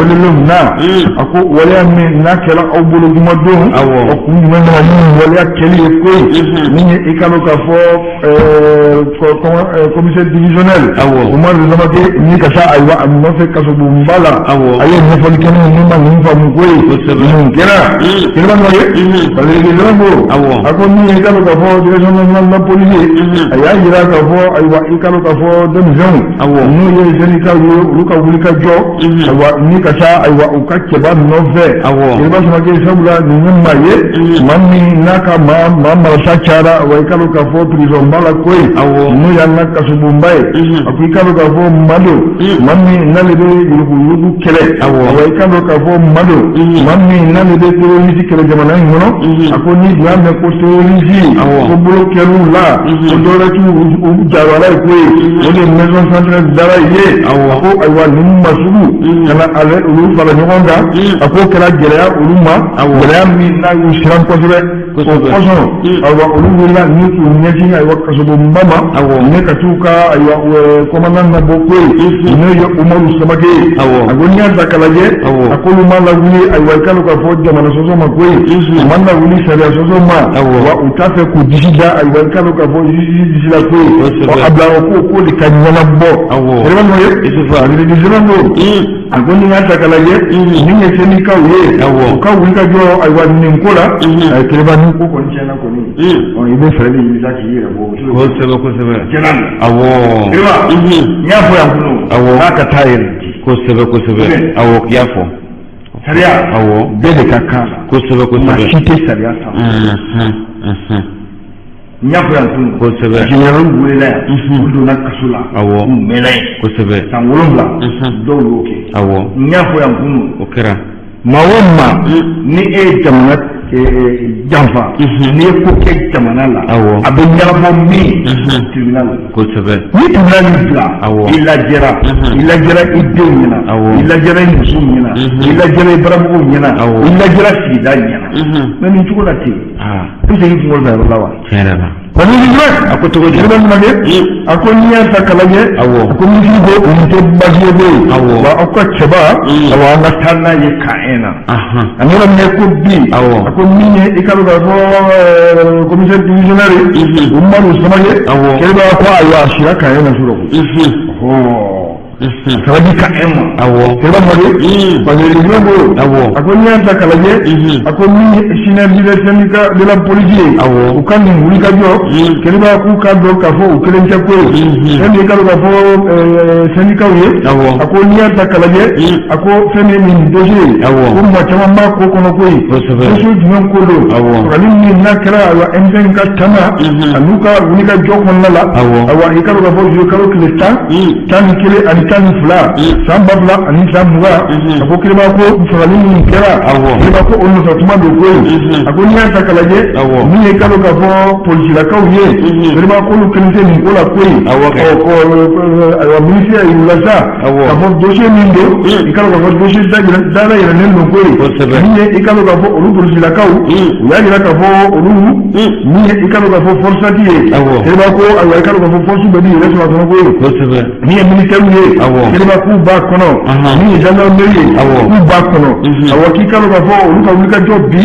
belum na aku wala min nakela aw bulu duma don aku man wala keli ko ni ikalo ka fo commissaire divisionnaire Omar Zamake ni ka sa aywa am no fe kaso bu mbala ayo ne fon ken ni ma ni fa mu koy kera kera no ye bale ni lobo ako ni ikalo ka fo divisionnaire na police aya ira ka fo aywa ikalo ka fo dem zone no ye jenika luka wulika jo aywa ni ka sa aywa ukakke ba no fe kera ma ke sabula ni ma ye mammi naka ma marasa cara wa ikalo ka fo prison mbala koy no ya naka subumbai akikalo ka fo mado mammi nalebe yugu kele wa ikalo ka fo mado mammi nalebe terroriste kele jamana ngono akoni diame ko terroriste ko bolo kelu la ko dora tu jawala ko woni maison centrale dara ye ko aywa nim masulu kana ale ulu fala ngonda ako kala jereya uluma jereya mi na ushiran ko koso aywa ulu la ni ko nyati aywa kaso mbama ne katuka aywa commandant na bokwe ne yo Umaru Samake agonya zakalaje akolu mala wuli aywa kalo ka fo jamana soso makwe manna wuli sariya soso ma wa utafe ku dijida aywa kalo ka fo dijida kwe wa abla ko de kanyana bo reba no ye isufa ni dijida no agoni ngata kalaje ni ngeseni ka we ka wuli ka jo aywa ni nkola kireba ni ko konchana ko ni on ibe fere ni zaki yira bo ko sebe kenan awo kireba nyafo ya kuno awo aka tayir ko sebe awo yafo sariya awo bele kaka ko sebe mashite sariya sa nyafo ya kuno ko sebe general bulela ndo na kasula awo melay ko sebe sangolomla do loke awo nyafo ya kuno okera mawomma ni jamana jamfa ni ko ke jamana la abin yarbo mi tribunal ko sebe ni tribunal bla illa jera idenya illa jera musunya illa jera barabu nyana illa jera sida nyana nani chuko lati pise yi ngol na lawa kenana bani ni ako to jira na de ako niya ta kalaje ako mi go unto bagiye be ba ako chaba awa na tanna ye kaena anira me ko bi ako mi ne ikalo ga fo commissaire divisionnaire Umaru Samake keba ko aywa shira kaena shuro sabaji ka ema keba mari bani ni go ako niya ta kalaje ako mi sina bi de la police ukani wuli ka jo keba ku ka do ka fo ukelen cha ko ni ka ga fo sendika ye ako niya ta kalaje ako fene min dossier ko ma chama ma ko kono ko so jnon ko do kali ni na kra wa enden ka tama anuka wuli ka jo kon la awa ikalo ga fo jo kalo kristan tan kile ani tan fula samba fula ani samwa ako keba ko fali ni kra keba ko onu sa tuma do ko ako niya ta kalaje ni ikalo ga fo police la ka ye keba ko lu kense ni ko la ko awa ministre ilasa ka fo dossier min do ikalo ga fo dossier dara yera nen no ko ni ikalo ga fo olu police la ka ya yera ka fo olu ni ikalo ga fo force ti keba ko awa ikalo ga fo force be ni yera so ko ni militaire ye keba ku ba kono ni gendarmerie ku ba kono awa kikalo ga fo olu ka wulika job bi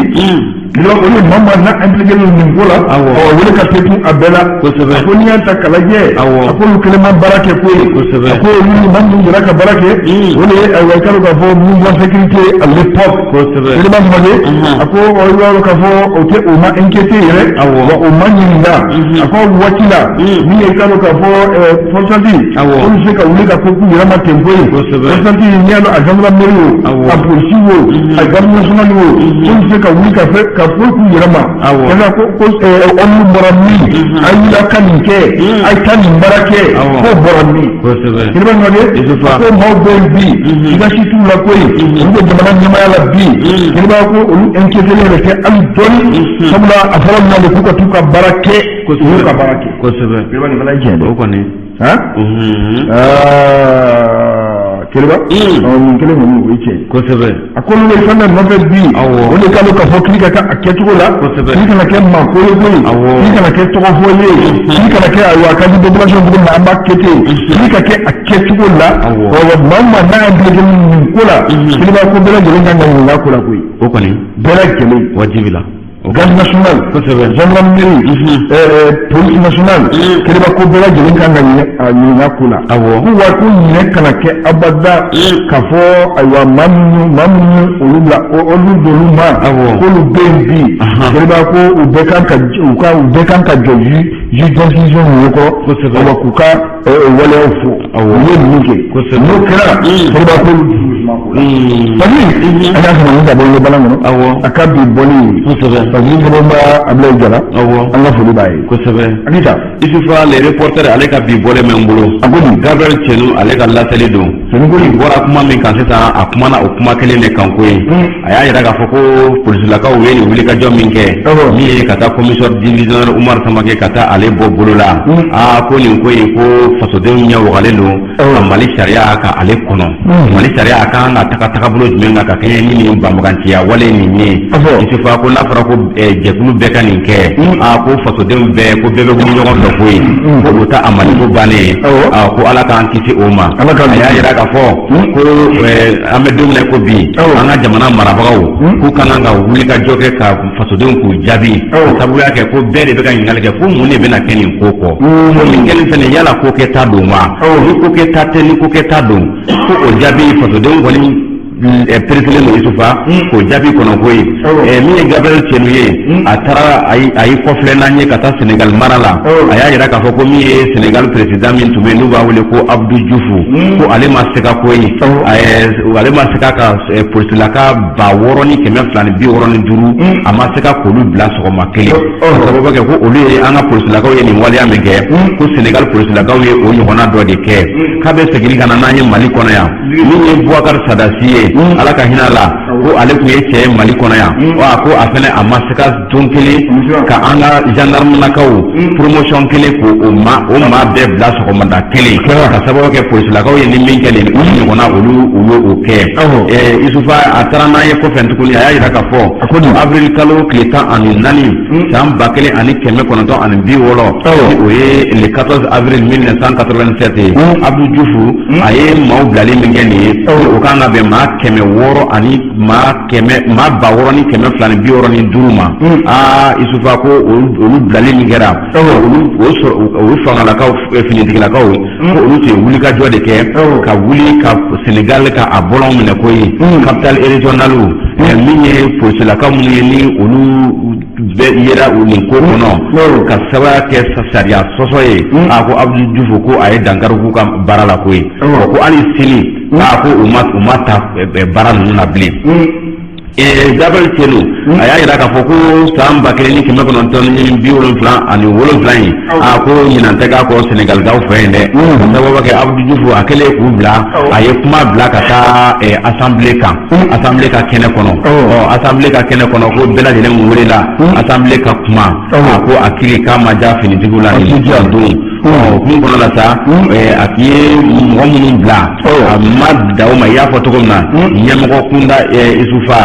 lo oni mama na impliqué ni ngola wala ka tetu abela ko ni anta kalaje ko lu kelema barake ko ni mamdu baraka barake wala ay kalo ka fo mu wa sécurité à l'époque ni ba mo ko wala ka fo o te o ma inquiété re wa o ma ni na ko wakila ni kalo ka fo forçati on se ka wuli ka ko ku yama tempo forçati ni alo agamba mero a policiwo a garde nationale on se ka wuli ka ka foku yirama kana ko on borami ay la kanike ay tan barake ko borami kirba ngade ko mawdo bi ida situ la koy ngo jamana nyama la bi kirba ko on enquêter le ke am doni sabla afara na le ko tuka barake ko tuka barake ko sebe kirba ni bala jende ko ni ha kɛlɛba nin kelen kɔni o ye tiɲɛ kosɛbɛ a ko n'o ye fɛn bɛɛ nɔfɛ bi o de k'a dɔn k'a fɔ k'i ka kɛ a kɛcogo la k'i kana kɛ maakɔrɔ ye k'i kana kɛ tɔgɔfɔli ye k'i kana kɛ ayiwa a ka di population cogo min na an b'a kɛ ten k'i ka kɛ a kɛcogo la maa o maa n'a ye bɛɛ nin ko la kɛlɛba ko bɛɛ lajɛlen kan ka ɲininka ko la koyi o kɔni bɛɛ lajɛlen wajibi la garde nationale gendarmerie police nationale kɛlɛba ko bɛɛ lajɛlen kan ka ɲininka ko la ko wa ko ɲinɛ kana kɛ abada k'a fɔ ayiwa maa minnu olu dolu ma k'olu bɛ yen bi kɛlɛba ko u bɛɛ kan ka jɔ juge d'instruction ninnu kɔrɔ wa k'u ka waleyaw fo u ye ninnu kɛ n'o kɛra kɛlɛba ko parce que an y'a sɔrɔ nin dabɔ ye balan kɔnɔ a ka bi bɔli parce que fana b'a Ablaye Jara an ka foli b'a ye kosɛbɛ Anita Isufa le reporter ale ka bi bɔlen bɛ n bolo a ko nin Gabriel Cenu ale ka laseli don bɔra kuma min kan sisan a kumana o kuma kelen de kan ko ye a y'a yira k'a fɔ ko polisilakaw ye nin wulikajɔ min kɛ min ye ka taa commissaire divisionnaire Umar Samake ka taa ale bɔ bolo la ko nin ko ye ko fasodenw ɲɛ wagalen don ka Mali sariya ka ale kɔnɔ Mali sariya a kan ka taga bolo jumɛn kan ka kɛɲɛ ni nin banbaganciya wale nin ye Isufa ko n'a fɔra ko jɛkulu bɛɛ ka nin kɛ ko fasodenw bɛɛ ko bɛɛ bɛ wuli ɲɔgɔn fɛ ko ye ko o ta a Mali ko bannen ko Ala k'an kisi o ma a y'a yira k'a fɔ ko an bɛ don min na ko bi an ka jamana marabagaw k'u kan ka wuli ka jɔ kɛ ka fasodenw k'u jaabi sabuya kɛ ko bɛɛ de bɛ ka ɲininkali kɛ ko mun de bɛna kɛ nin ko kɔ ko nin kɛlen fɛnɛ yala ko kɛta don wa ni ko kɛta tɛ ni ko kɛta don ko o jaabi fasodenw kɔni perikelen don Isufa k'o jaabi kɔnɔ ko ye min ye Gabriel Cenu ye a taara a y'i kɔfilɛ n'an ye ka taa Senegal mara la a y'a yira k'a fɔ ko min ye Senegal président min tun bɛ n'u b'a wele ko Abdou Diouf ko ale ma se ka ko ye ale ma se ka polisilaka 6,265 a ma se ka k'olu bila sɔgɔma kelen ka sababu kɛ ko olu ye an ka polisilakaw ye nin waleya min kɛ ko Senegal polisilakaw ye o ɲɔgɔnna dɔ de kɛ k'a bɛ segin ka na n'an ye Mali kɔnɔ yan min ye Boubacar Sadasi ye Ala ka hinɛ la ko ale tun ye cɛ Mali kɔnɔ yan ko a fɛnɛ a ma se ka don kelen ka an ka gendarmenakaw promotion kelen ko o maa bɛɛ bila sɔgɔmada kelen ka sababu kɛ polisilakaw ye ni min kɛ nin ɲɔgɔnna olu y'o kɛ Isufa a taara n'an ye kɔfɛ tuguni a y'a yira k'a fɔ avril kalo tile 14 san 1970 o ye le 14 avril 1987 Abdou Diouf a ye maaw bilali min kɛ nin ye o kan ka bɛn maa 600 ani maa 6,265 ma Isufa ko olu bilali min kɛra olu fangalakaw finitigilakaw ko olu tun ye wulikajɔ de kɛ ka wuli ka Senegal ka a bɔlɔn minɛ ko ye capital régional min ye polisilakaw minnu ye ni olu bɛɛ yera nin ko kɔnɔ ka sababu kɛ sariya sɔsɔ ye ko Abdou Diouf ko a ye dankari k'u ka baara la ko ye ko hali sini ko u ma ta baara ninnu na bilen Gabriel Cenu a y'a yira k'a fɔ ko san 1977 in ko ɲinan tɛ k'a kɔ Senegalikaw fɛ yen dɛ ka sababu kɛ Abdou Diouf a kɛlen k'u bila a ye kuma bila ka taa assemblée ka kɛnɛ kɔnɔ assemblée ka kɛnɛ kɔnɔ ko bɛɛ lajɛlen welela assemblée ka kuma ko a kiri k'a ma diya finitigiw la nin don kun kɔnɔ la sa a k'i ye mɔgɔ minnu bila a ma da o ma i y'a fɔ cogo min na ɲɛmɔgɔ kunda Isufa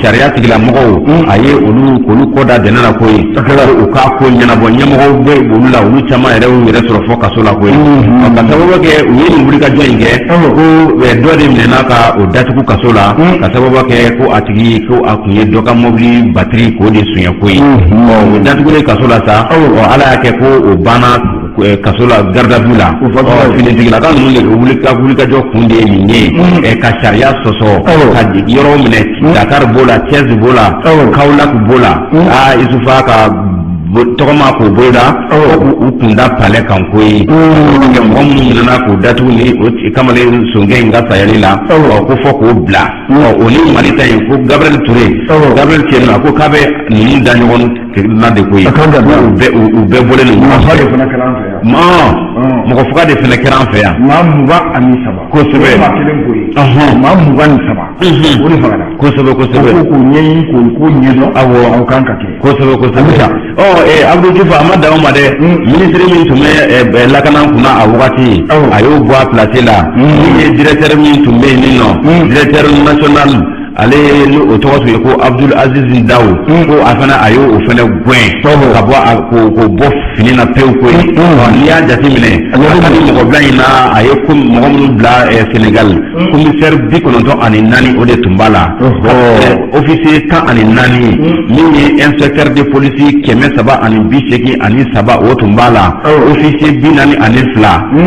sariya tigilamɔgɔw a ye olu kɔ da dɛnɛ la ko ye u k'a ko ɲɛnabɔ ɲɛmɔgɔw bɛ olu la olu caman yɛrɛ y'u yɛrɛ sɔrɔ fɔ kaso la ko ye ka sababu kɛ u ye nin wulikajɔ in kɛ ko dɔ de minɛna ka o datugu kaso la ka sababu kɛ ko a tigi ko a tun ye dɔ ka mobili batiri k'o de suɲɛ ko ye o datugulen kaso la sa Ala y'a kɛ ko o banna kaso la garde-à-vue la finitigilaka ninnu de wulikajɔ kun de ye nin ye ka sariya sɔsɔ ka yɔrɔw minɛ Dakar b'o la Thiès b'o la Kaolack b'o la Isufa ka tɔgɔma k'o bolo da u kunda palais kan ko ye mɔgɔ minnu minɛna k'o datugu ni kamalen sonkɛ in ka sayali la ko fɔ k'o bila o ni Mali ta in ko Gabriel Cenu a ko k'a bɛ ninnu da ɲɔgɔn na de ko ye u bɛɛ bɔlen nin ɲɔgɔn fɛ mɔgɔ faga de fɛnɛ kɛra an fɛ yan maa 27 kosɛbɛ maa kelen ko ye maa 27 o de fagala kosɛbɛ kosɛbɛ ko ɲɛɲini ko ɲɛdɔn aw kan ka kɛ kosɛbɛ kosɛbɛ Abdou Diouf a ma dan o ma dɛ ministre min tun bɛ lakana kunna a wagati a y'o bɔ a place la min ye directeur min tun bɛ yen nin nɔ directeur national ale o tɔgɔ tun ye ko Abdul Aziz Daw ko a fana a y'o fana gɛn ka bɔ ko bɔ fini na pewu ko ye n'i y'a jateminɛ a ka ni mɔgɔ bila in na a ye mɔgɔ minnu bila Sénégal commissaire 94 o de tun b'a la officier 14 min ye inspecteur de police 383 o tun b'a la officier 42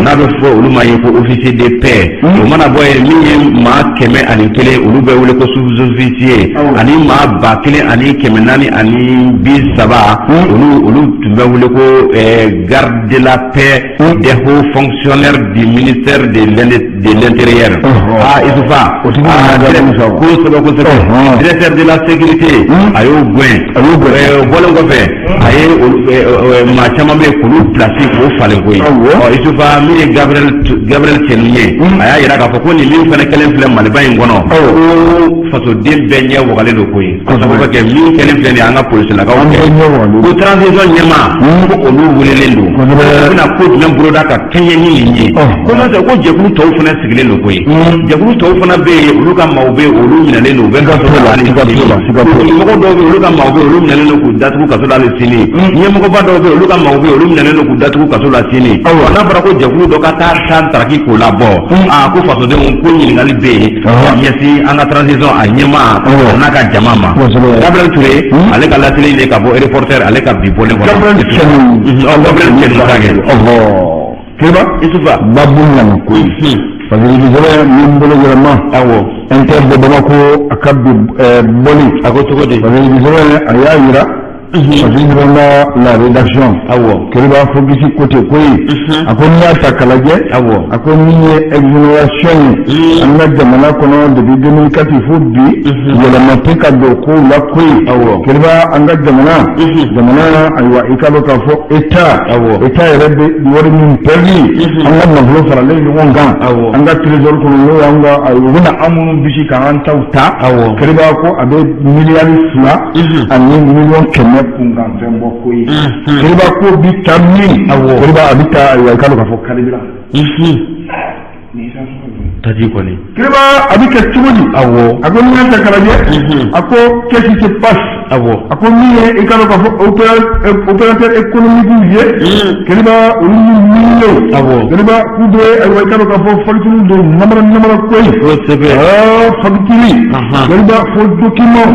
n'a bɛ fɔ olu ma ye ko officier de paix o mana bɔ yen min ye maa 101 olu bɛ wele ko sous-officier ani maa 1430 olu tun bɛ wele ko garde de la paix des hauts fonctionnaires du ministère de l'intérieur Isufa directeur de la sécurité a y'o gɛn bɔlen kɔfɛ a ye maa caman bɛ k'olu place k'o falen ko ye Isufa min ye Gabriel Cɛnni ye a y'a yira k'a fɔ ko nin min fana kelen filɛ Maliba in kɔnɔ fasoden bɛɛ ɲɛ wagalen don ko ye sababu kɛ min kelen filɛ nin ye an ka polisilakaw kɛ ko transition ɲɛmaa ko olu welelen don u bɛna ko jumɛn boloda ka kɛɲɛ ni nin ye ko n'o tɛ ko jɛkulu tɔw fana sigilen don ko ye jɛkulu tɔw fana bɛ yen olu ka maaw bɛ yen olu minɛlen don u bɛ kaso la hali sini mɔgɔ dɔw bɛ yen olu ka maaw bɛ yen olu minɛlen don k'u datugu kaso la hali sini ɲɛmɔgɔba dɔw bɛ yen olu ka maaw bɛ yen olu minɛlen don k'u datugu kaso la sini n'a fɔra ko jɛkulu dɔ ka taa taraki k'o labɔ ko fasodenw ko ɲininkali bɛ yen ɲɛsin an ka transition a ɲɛmaa n'a ka jama ma Gabriel Touré ale ka laseli de ka bɔ reporter ale ka bi bɔlen kɔnɔ Gabriel Cɛnni Keba Isufa babu nana ko parce que jɛgɛ min bolo yɛlɛma inter de Bamako a ka bi bɔli a ko cogo di parce que jɛgɛ a y'a yira parce que la rédaction Keba fo bisi côté koyi a ko n'i y'a ta k'a lajɛ a ko min ye exonération ye an ka jamana kɔnɔ depuis 2004 fo bi yɛlɛma tɛ ka don kow la koyi Keba an ka jamana ayiwa i ka dɔn k'a fɔ état yɛrɛ bɛ wari min perdu an ka nafolo faralen ɲɔgɔn kan an ka trésor kɔnɔ n'o y'an ka u bɛna an minnu bisi k'an taw ta Keba ko a bɛ miliyari 2 ani miliyɔn 100 kunkan fɛn bɔ ko ye Keba ko bi ta min Keba a bɛ taa ayiwa i ka dɔn k'a fɔ kalibira taji kɔni Keba a bɛ kɛ cogo di a ko n'i y'a ta k'a lajɛ a ko qu'est-ce qui se passe a ko min ye i ka dɔn k'a fɔ opérateur économique ye Keba olu millions Keba k'u bɛ ayiwa i ka dɔn k'a fɔ facture de namara ko ye facture Keba fo document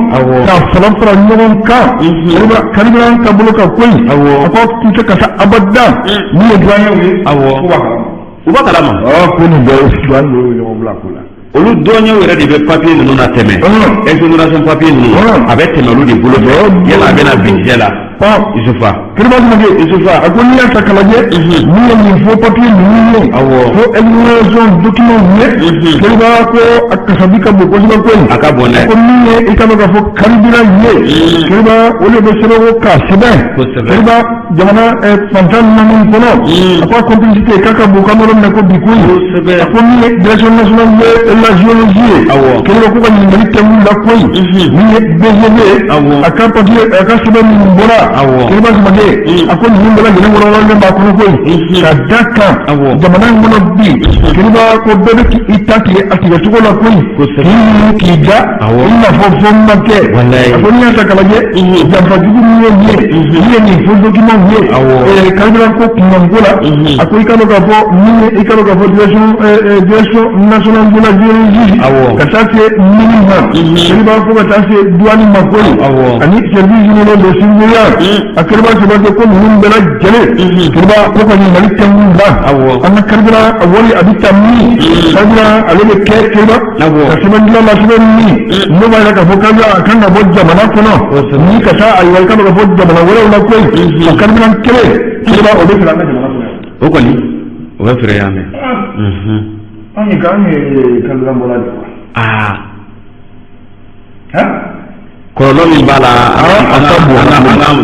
k'a fara ɲɔgɔn kan Keba kalibira ka bolo ka ko ye a ko tun tɛ ka taa abada min ye douanier ye u b'a kalama ko nin bɛɛ ye douanier ye ɲɔgɔn bila ko la olu dɔnɲɛw yɛrɛ de bɛ papier ninnu na tɛmɛ exonération papier ninnu a bɛ tɛmɛ olu de bolo fɛ yala a bɛna budget la Isufa Keba Isufa a ko n'i y'a ta k'a lajɛ min ye nin fo papier ninnu ye fo exonération document ye Keba ko a kasabi ka bon kosɛbɛ ko ye a ka bon dɛ ko min ye i ka dɔn k'a fɔ carburant ye Keba o de bɛ sɛbɛn ko k'a sɛbɛn Keba jamana fantan naani kɔnɔ a ko a complicité k'a ka bon k'an bɛ yɔrɔ min na ko bi ko ye a ko min ye direction nationale de la géologie ye Keba ko ka ɲininkali tɛ mun la ko ye min ye BGV a ka papier a ka sɛbɛn min bɔra Keba Jumaje a ko ninnu bɛɛ lajɛlen wɔɔrɔlen b'a kɔnɔ koyi ka da kan jamana in kɔnɔ bi Keba ko bɛɛ bɛ k'i ta tigɛ a tigɛ cogo la koyi k'i da i n'a fɔ fɛn ma kɛ a ko n'i y'a ta k'a lajɛ janfajugu min ye nin fo document ye kalibira ko kunkanko la a ko i ka dɔn k'a fɔ min ye i ka dɔn k'a fɔ direction nationale de la géologie ka taa se mini ma Keba fo ka taa se douane ma koyi ani service généraux de surveillance a Keba Jumaje ko ninnu bɛɛ lajɛlen Keba ko ka ɲininkali tɛ mun la an ka kalibira wari a bɛ ta min kalibira ale bɛ kɛ Keba ka sɛbɛn dilan la sɛbɛn min n'o b'a yira k'a fɔ kalibira a kan ka bɔ jamana kɔnɔ ni ka taa ayiwa i ka dɔn k'a fɔ jamana wɛrɛw la koyi o kalibira kelen Keba o bɛ feere an ka jamana kɔnɔ o kɔni o bɛ feere yan mɛ anw ye kalibira bɔra de wa kɔrɔlɔ min b'a la an ka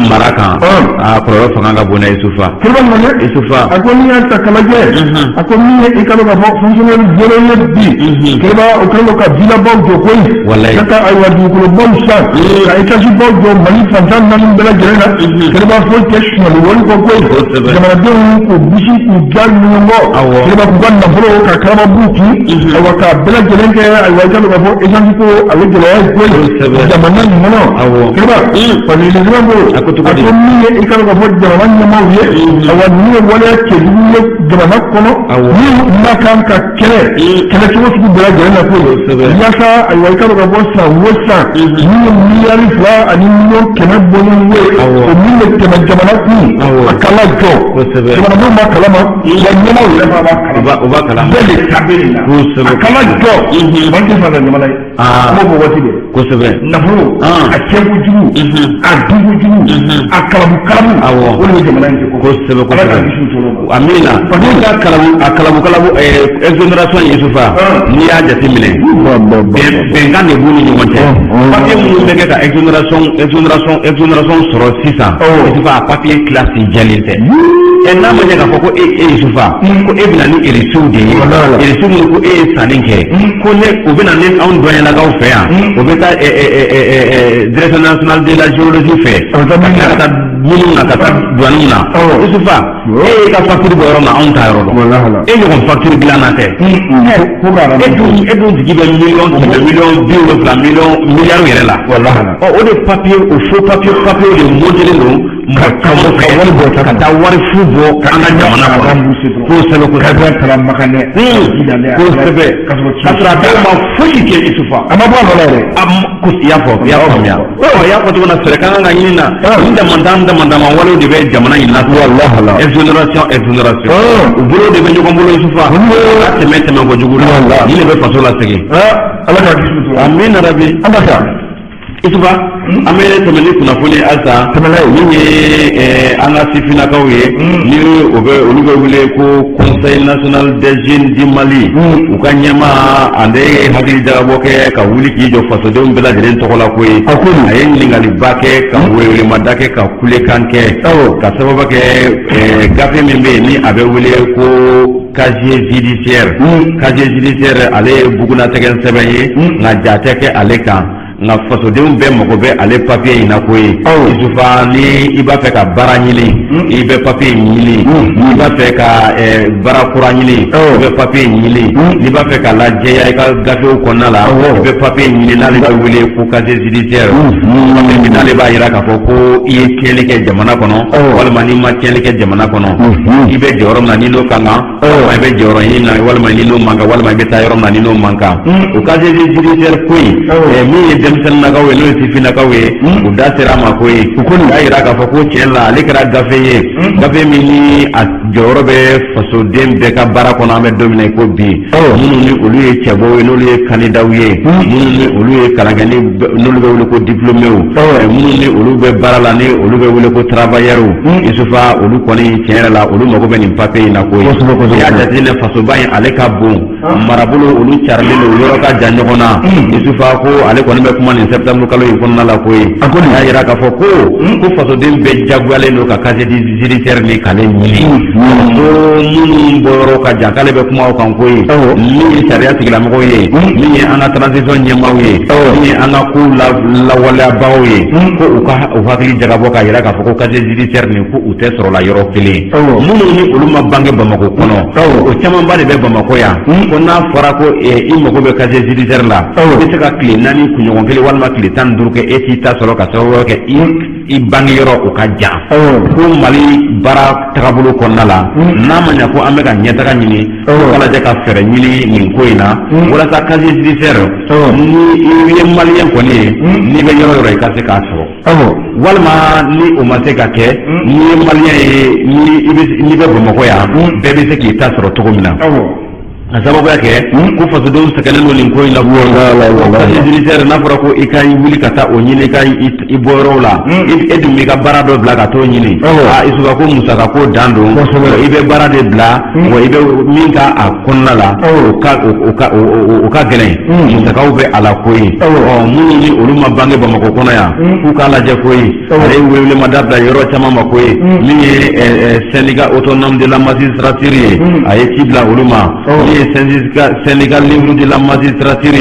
mara kan kɔrɔlɔ fanga ka bon na Isufa. Isufa. A ko n'i y'a ta k'a lajɛ a ko min ye i ka dɔn k'a fɔ fonctionnaire jɛlen ye bi kɛlɛba o kɛlen don ka villabaw jɔ koyi ka taa ayiwa dugukolobaw san ka étagebaw jɔ Mali fantan naani bɛɛ lajɛlen na kɛlɛba foyi tɛ suɲɛli wari kɔ koyi jamanadenw k'u bisi k'u ja ɲɔgɔn kɔ kɛlɛba k'u ka nafolo ka karababu kin ayiwa k'a bɛɛ lajɛlen kɛ ayiwa i ka dɔn k'a fɔ échange ko a bɛ gɛlɛya ye koyi jamana kɛlɛba parce que les a ko min ye i ka dɔn k'a fɔ jamana ɲɛmaaw ye ayiwa ninnu ye waleya cɛjugu ye jamana kɔnɔ min ma kan ka kɛlɛ cogo sugu bɛɛ lajɛlen na koyi yaasa ayiwa i ka dɔn k'a fɔ san o san min ye miliyari 2 ani miliyɔn 100 bɔlen ye o min bɛ tɛmɛ jamana kun a kala jɔ jamanadenw b'a kalama wa ɲɛmaaw yɛrɛ b'a kalama bɛɛ de tabe la a kala jɔ man tɛ fanga jamana ye a b'o waati de kosɛbɛ nafolo a cɛkojugu a dugujugu a kalabu o de ye jamana in kɛ kosɛbɛ amina a kalabu exonération Isufa n'i y'a jateminɛ bɛnkan de b'u ni ɲɔgɔn cɛ papier minnu bɛ kɛ ka exonération sɔrɔ sisan Isufa a papier classe jɛlen tɛ n'a ma ɲɛ k'a fɔ ko e Isufa ko e bɛna ni érisiw de ye érisiw minnu ko e ye sanni kɛ ko u bɛna ni anw dɔnyalakaw fɛ yan o bɛ taa direction nationale de la géologie fɛ ka taa minnu na ka taa douaniw na Isufa e y'i ka facture bɔ yɔrɔ min na anw t'a yɔrɔ dɔn e ɲɔgɔn facture dilanna tɛ e dun sigi bɛ miliyɔn 70 miliyari yɛrɛ la o de papier o faux papier de montélen don ka taa wari fu bɔ an ka jamana kɔnɔ kosɛbɛ kosɛbɛ ka sɔrɔ a bɛɛ ma foyi kɛ Isufa a ma bɔ a nɔ la yɛrɛ i y'a faamuya i y'a fɔ cogo min na fɛɛrɛ ka kan ka ɲini na ni damandama walew de bɛ jamana in na exonération u bolo de bɛ ɲɔgɔn bolo Isufa a tɛmɛ kojugu la ni de bɛ faso lasegin ala ka kisi to amina rabi an b'a ta Isufa an bɛ tɛmɛ ni kunnafoni halisa min ye an ka sifinnakaw ye ni olu bɛ wele ko conseil national des jeunes du Mali u ka ɲɛmaa ale hakili jagabɔ kɛ ka wuli k'i jɔ fasodenw bɛɛ lajɛlen tɔgɔ la koyi a ye ɲininkaliba kɛ ka welemada kɛ ka kulekan kɛ ka sababu kɛ gafe min bɛ yen ni a bɛ wele ko casier judiciaire ale ye bugunatigɛ sɛbɛn ye nka ja tɛ kɛ ale kan nka fasodenw bɛɛ mago bɛ ale papier in na koyi Isufa ni i b'a fɛ ka baara ɲini i bɛ papier ɲini n'i b'a fɛ ka baara kura ɲini i bɛ papier ɲini n'i b'a fɛ ka lajɛya i ka gafew kɔnɔna la i bɛ papier ɲini n'ale bɛ wele ko casier judiciaire papier min n'ale b'a yira k'a fɔ ko i ye tiɲɛli kɛ jamana kɔnɔ walima n'i ma tiɲɛli kɛ jamana kɔnɔ i bɛ jɔ yɔrɔ min na ni n'o ka kan walima i bɛ jɔ yɔrɔ ɲini na walima ni n'o man kan walima i bɛ taa yɔrɔ min na ni n'o man kan o casier judiciaire ko in min ye denmisɛnninakaw ye n'o ye sifinnakaw ye u da sera a ma ko ye u kɔni y'a yira k'a fɔ ko tiɲɛ la ale kɛra gafe ye gafe min ni a jɔyɔrɔ bɛ fasoden bɛɛ ka baara kɔnɔ an bɛ don min na i ko bi minnu ni olu ye cɛbɔw ye n'olu ye kandidaw ye minnu ni olu ye kalankɛ n'olu bɛ wele ko diplômés minnu ni olu bɛ baara la ni olu bɛ wele ko travailleurs Isufa olu kɔni tiɲɛ yɛrɛ la olu mago bɛ nin papier in na ko ye n'i y'a jateminɛ fasoba in ale ka bon marabolo olu carilen don yɔrɔ ka jan ɲɔgɔn na Isufa ko ale kɔni bɛ kuma nin septembre kalo in kɔnɔna la ko ye y'a yira k'a fɔ ko fasoden bɛɛ jagoyalen don ka casier judiciaire ni k'ale ɲini ko minnu bɔyɔrɔ ka jan k'ale bɛ kuma o kan ko ye min ye sariya tigilamɔgɔw ye min ye an ka transition ɲɛmaaw ye min ye an ka kow lawaleyabagaw ye ko u hakili jagabɔ k'a yira k'a fɔ ko casier judiciaire nin ko u tɛ sɔrɔ la yɔrɔ kelen minnu ni olu ma bange Bamako kɔnɔ o camanba de bɛ Bamako yan ko n'a fɔra ko i mago bɛ casier judiciaire la i bɛ se ka tile 4 kunɲɔgɔn kelen walima tile 15 kɛ e t'i ta sɔrɔ ka sababu kɛ i bange yɔrɔ o ka jan ko Mali baara tagabolo kɔnɔna la n'a ma ɲɛ ko an bɛ ka ɲɛtaga ɲini ko lajɛ ka fɛɛrɛ ɲini nin ko in na walasa casier judiciaire ni i ye maliyɛn kɔni ye n'i bɛ yɔrɔ yɔrɔ i ka se k'a sɔrɔ walima ni o ma se ka kɛ n'i ye maliyɛn ye n'i bɛ Bamakɔ yan bɛɛ bɛ se k'i ta sɔrɔ cogo min na sababu yake ko fasodenw sɛgɛnnen don nin ko in la casier judiciaire n'a fɔra ko i ka wuli ka taa o ɲini i ka i bɔ yɔrɔw la e dun b'i ka baara dɔ bila ka t'o ɲini i suka ko musaka ko dan don i bɛ baara de bila wa i bɛ min ka a kɔnɔna la o ka gɛlɛn musakaw bɛ a la ko ye minnu ni olu ma bange Bamakɔ kɔnɔ yan k'u k'a lajɛ ko ye ale ye welemada bila yɔrɔ caman ma ko ye min ye syndicat autonome de la magistrature ye a ye ci bila olu ma syndicat libre de la magistrature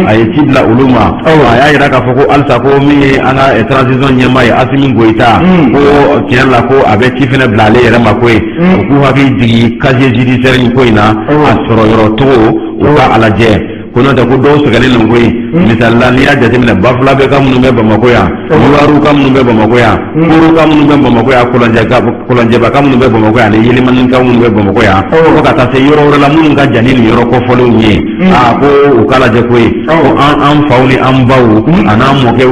a ye ci bila olu ma a y'a yira k'a fɔ ko halisa ko min ye an ka transition ɲɛmaa ye Asimi Goyita ko tiɲɛ la ko a bɛ ci fɛnɛ bila ale yɛrɛ ma ko ye u k'u hakili jigin casier judiciaire in ko in na a sɔrɔ yɔrɔ togo u ka a lajɛ ko n'o tɛ ko dɔw sɛgɛnnen don ko ye misali la n'i y'a jateminɛ Bafula bɛ ka minnu bɛ Bamakɔ yan Yuwaru ka minnu bɛ Bamakɔ yan Koro ka minnu bɛ Bamakɔ yan Kɔlɔnjɛba ka minnu bɛ Bamakɔ yan ani Yelemani ka minnu bɛ Bamakɔ yan fo ka taa se yɔrɔ wɛrɛ la minnu ka jan ni nin yɔrɔ kɔfɔlenw ye ko u k'a lajɛ ko ye ko an faw ni an baw a n'a mɔkɛw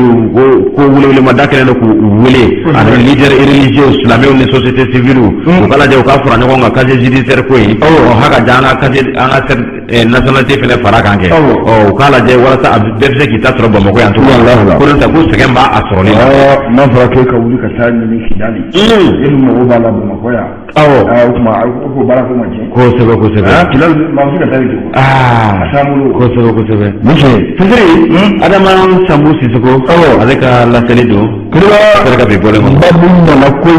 ko welewelemada kɛlen don k'u wele ani leader religieux silamɛw ni société civile u k'a lajɛ u k'a fara ɲɔgɔn kan casier judiciaire ko ye haka ja an ka nationalité fɛnɛ fara kan kɛ u k'a lajɛ walasa a bɛɛ bɛ se k'i ta sɔrɔ Bamakɔ yan cogo ko n'o tɛ ko sɛgɛn b'a sɔrɔli la n'a fɔra k'e ka wuli ka taa ɲini Kidali e ni mɔgɔw b'a la Bamakɔ yan o tuma ko baara ko ma tiɲɛ kosɛbɛ Kidali maa bɛ se ka taa yen kosɛbɛ Fitiri Adama Sambu Sisoko ale ka laseli don kiriba ka bi bɔlen kɔnɔ babu nana ko n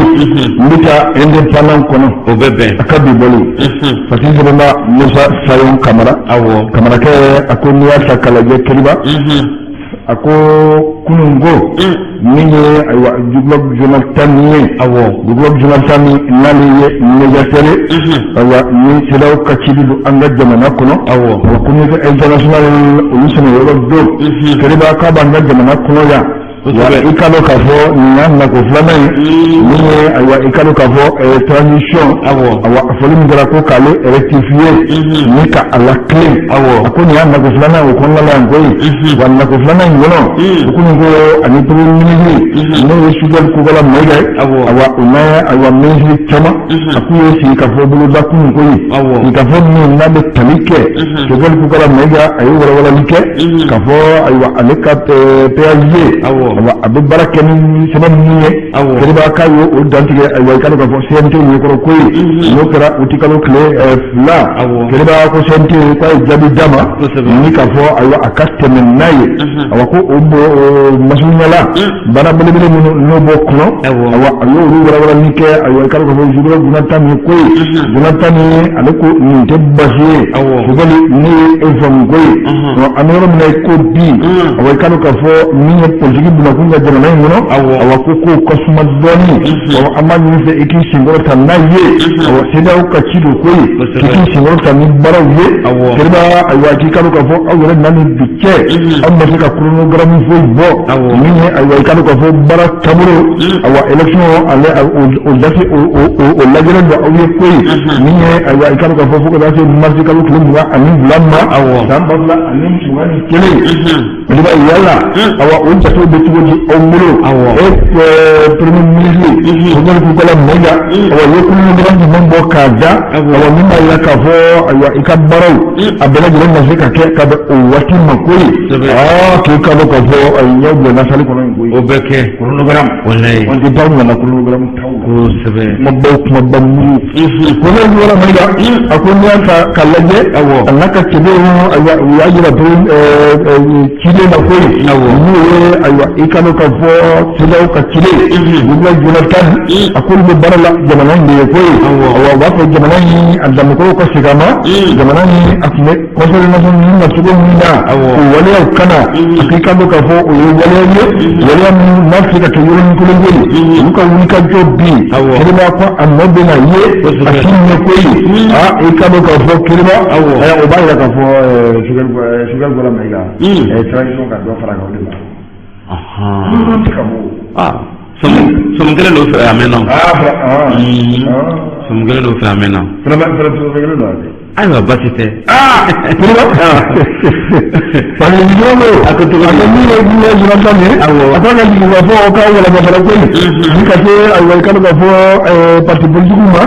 bɛ taa indépendant kɔnɔ o bɛ bɛn a ka bi bɔlen Fati Sɛbɛnba Musa Sayon Kamara Kamarakɛ a ko n'i y'a ta k'a lajɛ kiriba a ko kununko min ye ayiwa Goodluck Jonathan ye Goodluck Jonathan n'ale ye médiateur ayiwa ni CEDEAO ka cili don an ka jamana kɔnɔ wa communauté internationale olu sɛnɛyɔrɔ don kiriba k'a b'an ka jamana kɔnɔ yan wa i ka dɔn k'a fɔ nin y'a nako filanan ye min ye ayiwa i ka dɔn k'a fɔ transition ayiwa a fɔli min kɛra ko k'ale rectifier ni ka a latilen a ko nin y'a nako filanan o kɔnɔna la yan koyi wa nako filanan in kɔnɔ o komi ko ani premier ministre n'o ye Sudɛli Kukala Mayiga ye ayiwa o n'a ayiwa ministre caman a k'u ye sigi ka fɔ boloda kunun koyi sigi ka fɔ min n'a bɛ tali kɛ Sudɛli Kukala Mayiga a ye walawalali kɛ ka fɔ ayiwa ale ka PAJ a bɛ baara kɛ ni sɛbɛn min ye kiriba k'a ye o dantigɛ ayiwa i ka dɔn k'a fɔ CNT ɲɛkɔrɔ ko ye n'o kɛra o ti kalo tile fila kiriba ko CNT k'a ye jaabi d'a ma ni k'a fɔ ayiwa a ka tɛmɛ n'a ye awa ko o masurunyala baara belebele minnu n'o b'o kɔnɔ awa a y'olu walawalali kɛ ayiwa i ka dɔn k'a fɔ Goodluck Jonathan ye ko ye Jonathan ye ale ko nin tɛ basi ye Sudɛli ne ye informe ko ye an bɛ yɔrɔ min na i ko bi awa i ka dɔn k'a fɔ min ye politique kun ka jamana in kɔnɔ awa ko kow ka suma dɔɔni an b'a ɲini fɛ i k'i senkɔrɔ ta n'a ye awa CEDEAO ka ci don ko ye k'i k'i senkɔrɔ ta ni baaraw ye kiriba ayiwa k'i ka dɔn k'a fɔ aw yɛrɛ nani bi cɛ aw ma se ka chronogramme foyi bɔ min ye ayiwa i ka dɔn k'a fɔ baara taabolo awa élection ale o date o lajɛlen don aw ye ko ye min ye ayiwa i ka dɔn k'a fɔ fo ka taa se mars kalo tile 22 ma san 2021 kiriba yala awa o jatew bɛ cogo di aw bolo premier ministre Sudɛli Kukala Mayiga awa ye chronogramme jumɛn bɔ k'a da awa min b'a yira k'a fɔ ayiwa i ka baaraw a bɛɛ lajɛlen na se ka kɛ ka bɛn o waati ma ko ye k'i ka dɔn k'a fɔ ɲɛw bila nasali kɔnɔ yen ko ye o bɛ kɛ chronogramme an tɛ baw nana chronogramme taw kumaba muru Sudɛli Kukala Mayiga a ko n'i y'a ta k'a lajɛ a n'a ka sɛbɛnw ayiwa u y'a yira cilen na ko ye n'o ye ayiwa i ka dɔn k'a fɔ CEDEAO ka cile Goodluck Jonathan a k'olu bɛ baara la jamana in de ye ko ye awa u b'a fɔ jamana in a danbekolon ka segin a ma jamana in a tun bɛ conseil national na cogo min na o waleyaw kana a k'i ka dɔn k'a fɔ o ye waleya ye waleya min n'a bɛ se ka kɛ yɔrɔnin kelen ye olu ka wulikajɔ bi kiriba ko a nɔ bɛ na ye a t'i ɲɛ ko ye i ka dɔn k'a fɔ kiriba o b'a yira k'a fɔ Sudɛli Kukala Mayiga transition ka dɔ fara kan o de la Somu kelen don fɛ a mɛnna somu kelen don fɛ a mɛnna ayiwa basi tɛ parce que ɲɔgɔn a ko to a ko min ye diɲɛ jira ta ye a taara ka jigin ka fɔ k'a walankata ko ni ka se ayiwa i kalo ka fɔ parti politique ma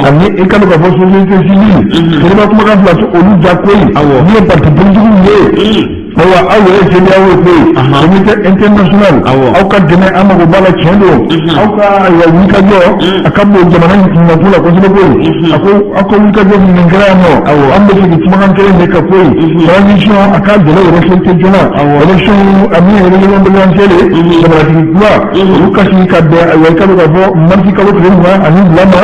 ani i kalo ka fɔ société civile kɛnɛba kumakan fila to olu ja ko ye ni ye parti politique ye awa aw yɛrɛ CEDEAO ko ye comité international aw ka dɛmɛ an mago b'a la tiɲɛ don aw ka ayiwa wulikajɔ a ka bon jamana in kunkanko la kosɛbɛ ko ye a ko aw ka wulikajɔ min kɛra yan nɔ an bɛ segin kumakan kelen de ka ko ye transition a ka gɛlɛ respecté joona élection ani réunion présidentielle samaratigi kura olu ka sigi ka bɛn ayiwa i ka dɔn ka fɔ marisi kalo tile 20 ani 2 ma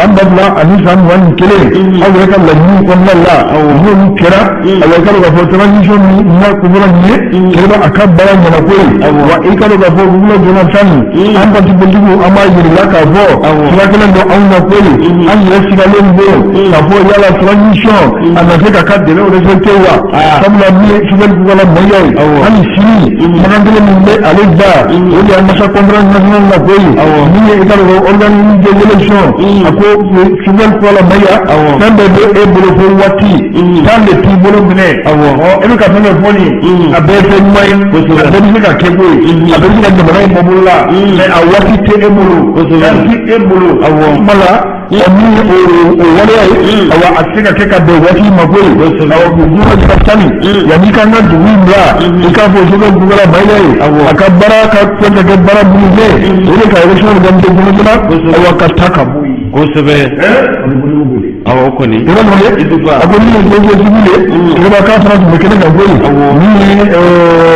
san 2000 ani san 21 aw yɛrɛ ka laɲiniw kɔnɔna la n'olu kɛra ayiwa i ka dɔn ka fɔ transition min kubura nye keba akabara nyana kweli wa ikalo ka fo kubura Jonathan an parti politique ama yirila ka fo kirakela ndo auna kweli an yesira lembo ka fo yala transition anafika kadele oresetewa kabla ni fidel kugala moyai an sini magandele mbe aleza odi amasa conference national na kweli ni ikalo organiser election ako fidel kugala moya tambe be ebolo fo wati tambe tibolo bene elu ka fene foni a bɛɛ fɛn ɲuman ye a bɛɛ bɛ se ka kɛ ko ye a bɛɛ bɛ se ka jamana in bɔ bolo la mais a waati tɛ e bolo fɛn tɛ e bolo kuma la min ye o waleya ye awa a tɛ se ka kɛ ka bɛn waati ma ko ye awa o dugu ka ka tani yanni ka n ka dugu in bila i k'a fɔ sokɛ dugula mayila ye a ka baara ka fɛn ka kɛ baara minnu kɛ o de ka élection organiser joona awa ka taa ka bɔ yen kosɛbɛ awɔ kɔni i b'a dɔn dɛ a ko min ye société civile ye i b'a k'a fana tun bɛ kɛnɛ kan ko ye min ye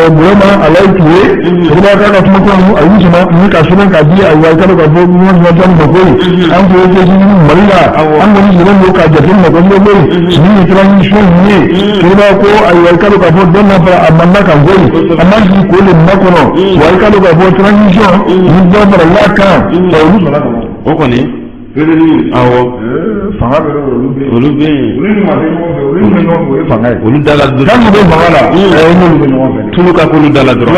Burama Alayi Ture i b'a k'a ka kuma kɔnɔ a y'u sama ni ka sɛbɛn ka di ayiwa i ka dɔn ka fɔ ɲɔgɔn ɲɔgɔn ma ko ye an tun ye société civile Mali la an kɔni sigilen don ka jateminɛ kosɛbɛ ko ye min ye transition ye i b'a ko ayiwa i ka dɔn ka fɔ dɔ nafara a manda kan ko ye a ma sigi k'o le ma kɔnɔ wa i ka dɔn ka fɔ transition ni dɔ farala kan olu sɔnna ka bɔ o kɔni awɔ fanga bɛ olu bɛ yen olu dala dɔrɔn kan bɛ fanga la n'olu bɛ ɲɔgɔn fɛ tulu ka k'olu dala dɔrɔn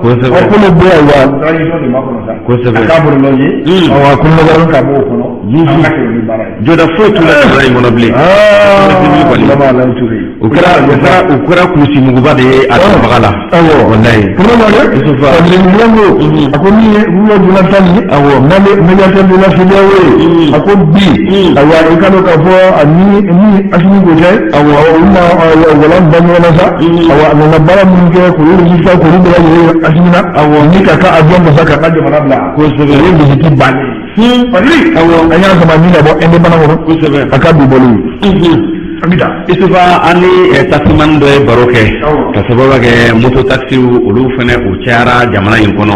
kosɛbɛ kolo bɛ ayiwa kosɛbɛ a k'a bolo lɔ ye awa kolo dɔrɔn ka bɔ o kɔnɔ jɔda foyi t'u la jamana in kɔnɔ bilen o kɛra kulusi muguba de ye a dɔnbaga la walayi a ko min ye wula Jonathan ye awɔ médiateur de la CEDEAO ye a ko bi ayiwa i ka dɔn k'a fɔ ani Assimi Goïta awɔ olu ma walan ba ɲɔgɔn na sa awɔ a nana baara minnu kɛ k'olu résultat k'olu bɛɛ lajɛlen Assimi na awɔ ni ka ka avion basa ka ka jamana bila kosɛbɛ o ye visite bannen awɔ an y'a sama min ka bɔ indépendant kɔnɔ kosɛbɛ a ka du bɔlen Isufa ani taximan dɔ ye baro kɛ ka sababu kɛ moto taxi olu fana u cayara jamana in kɔnɔ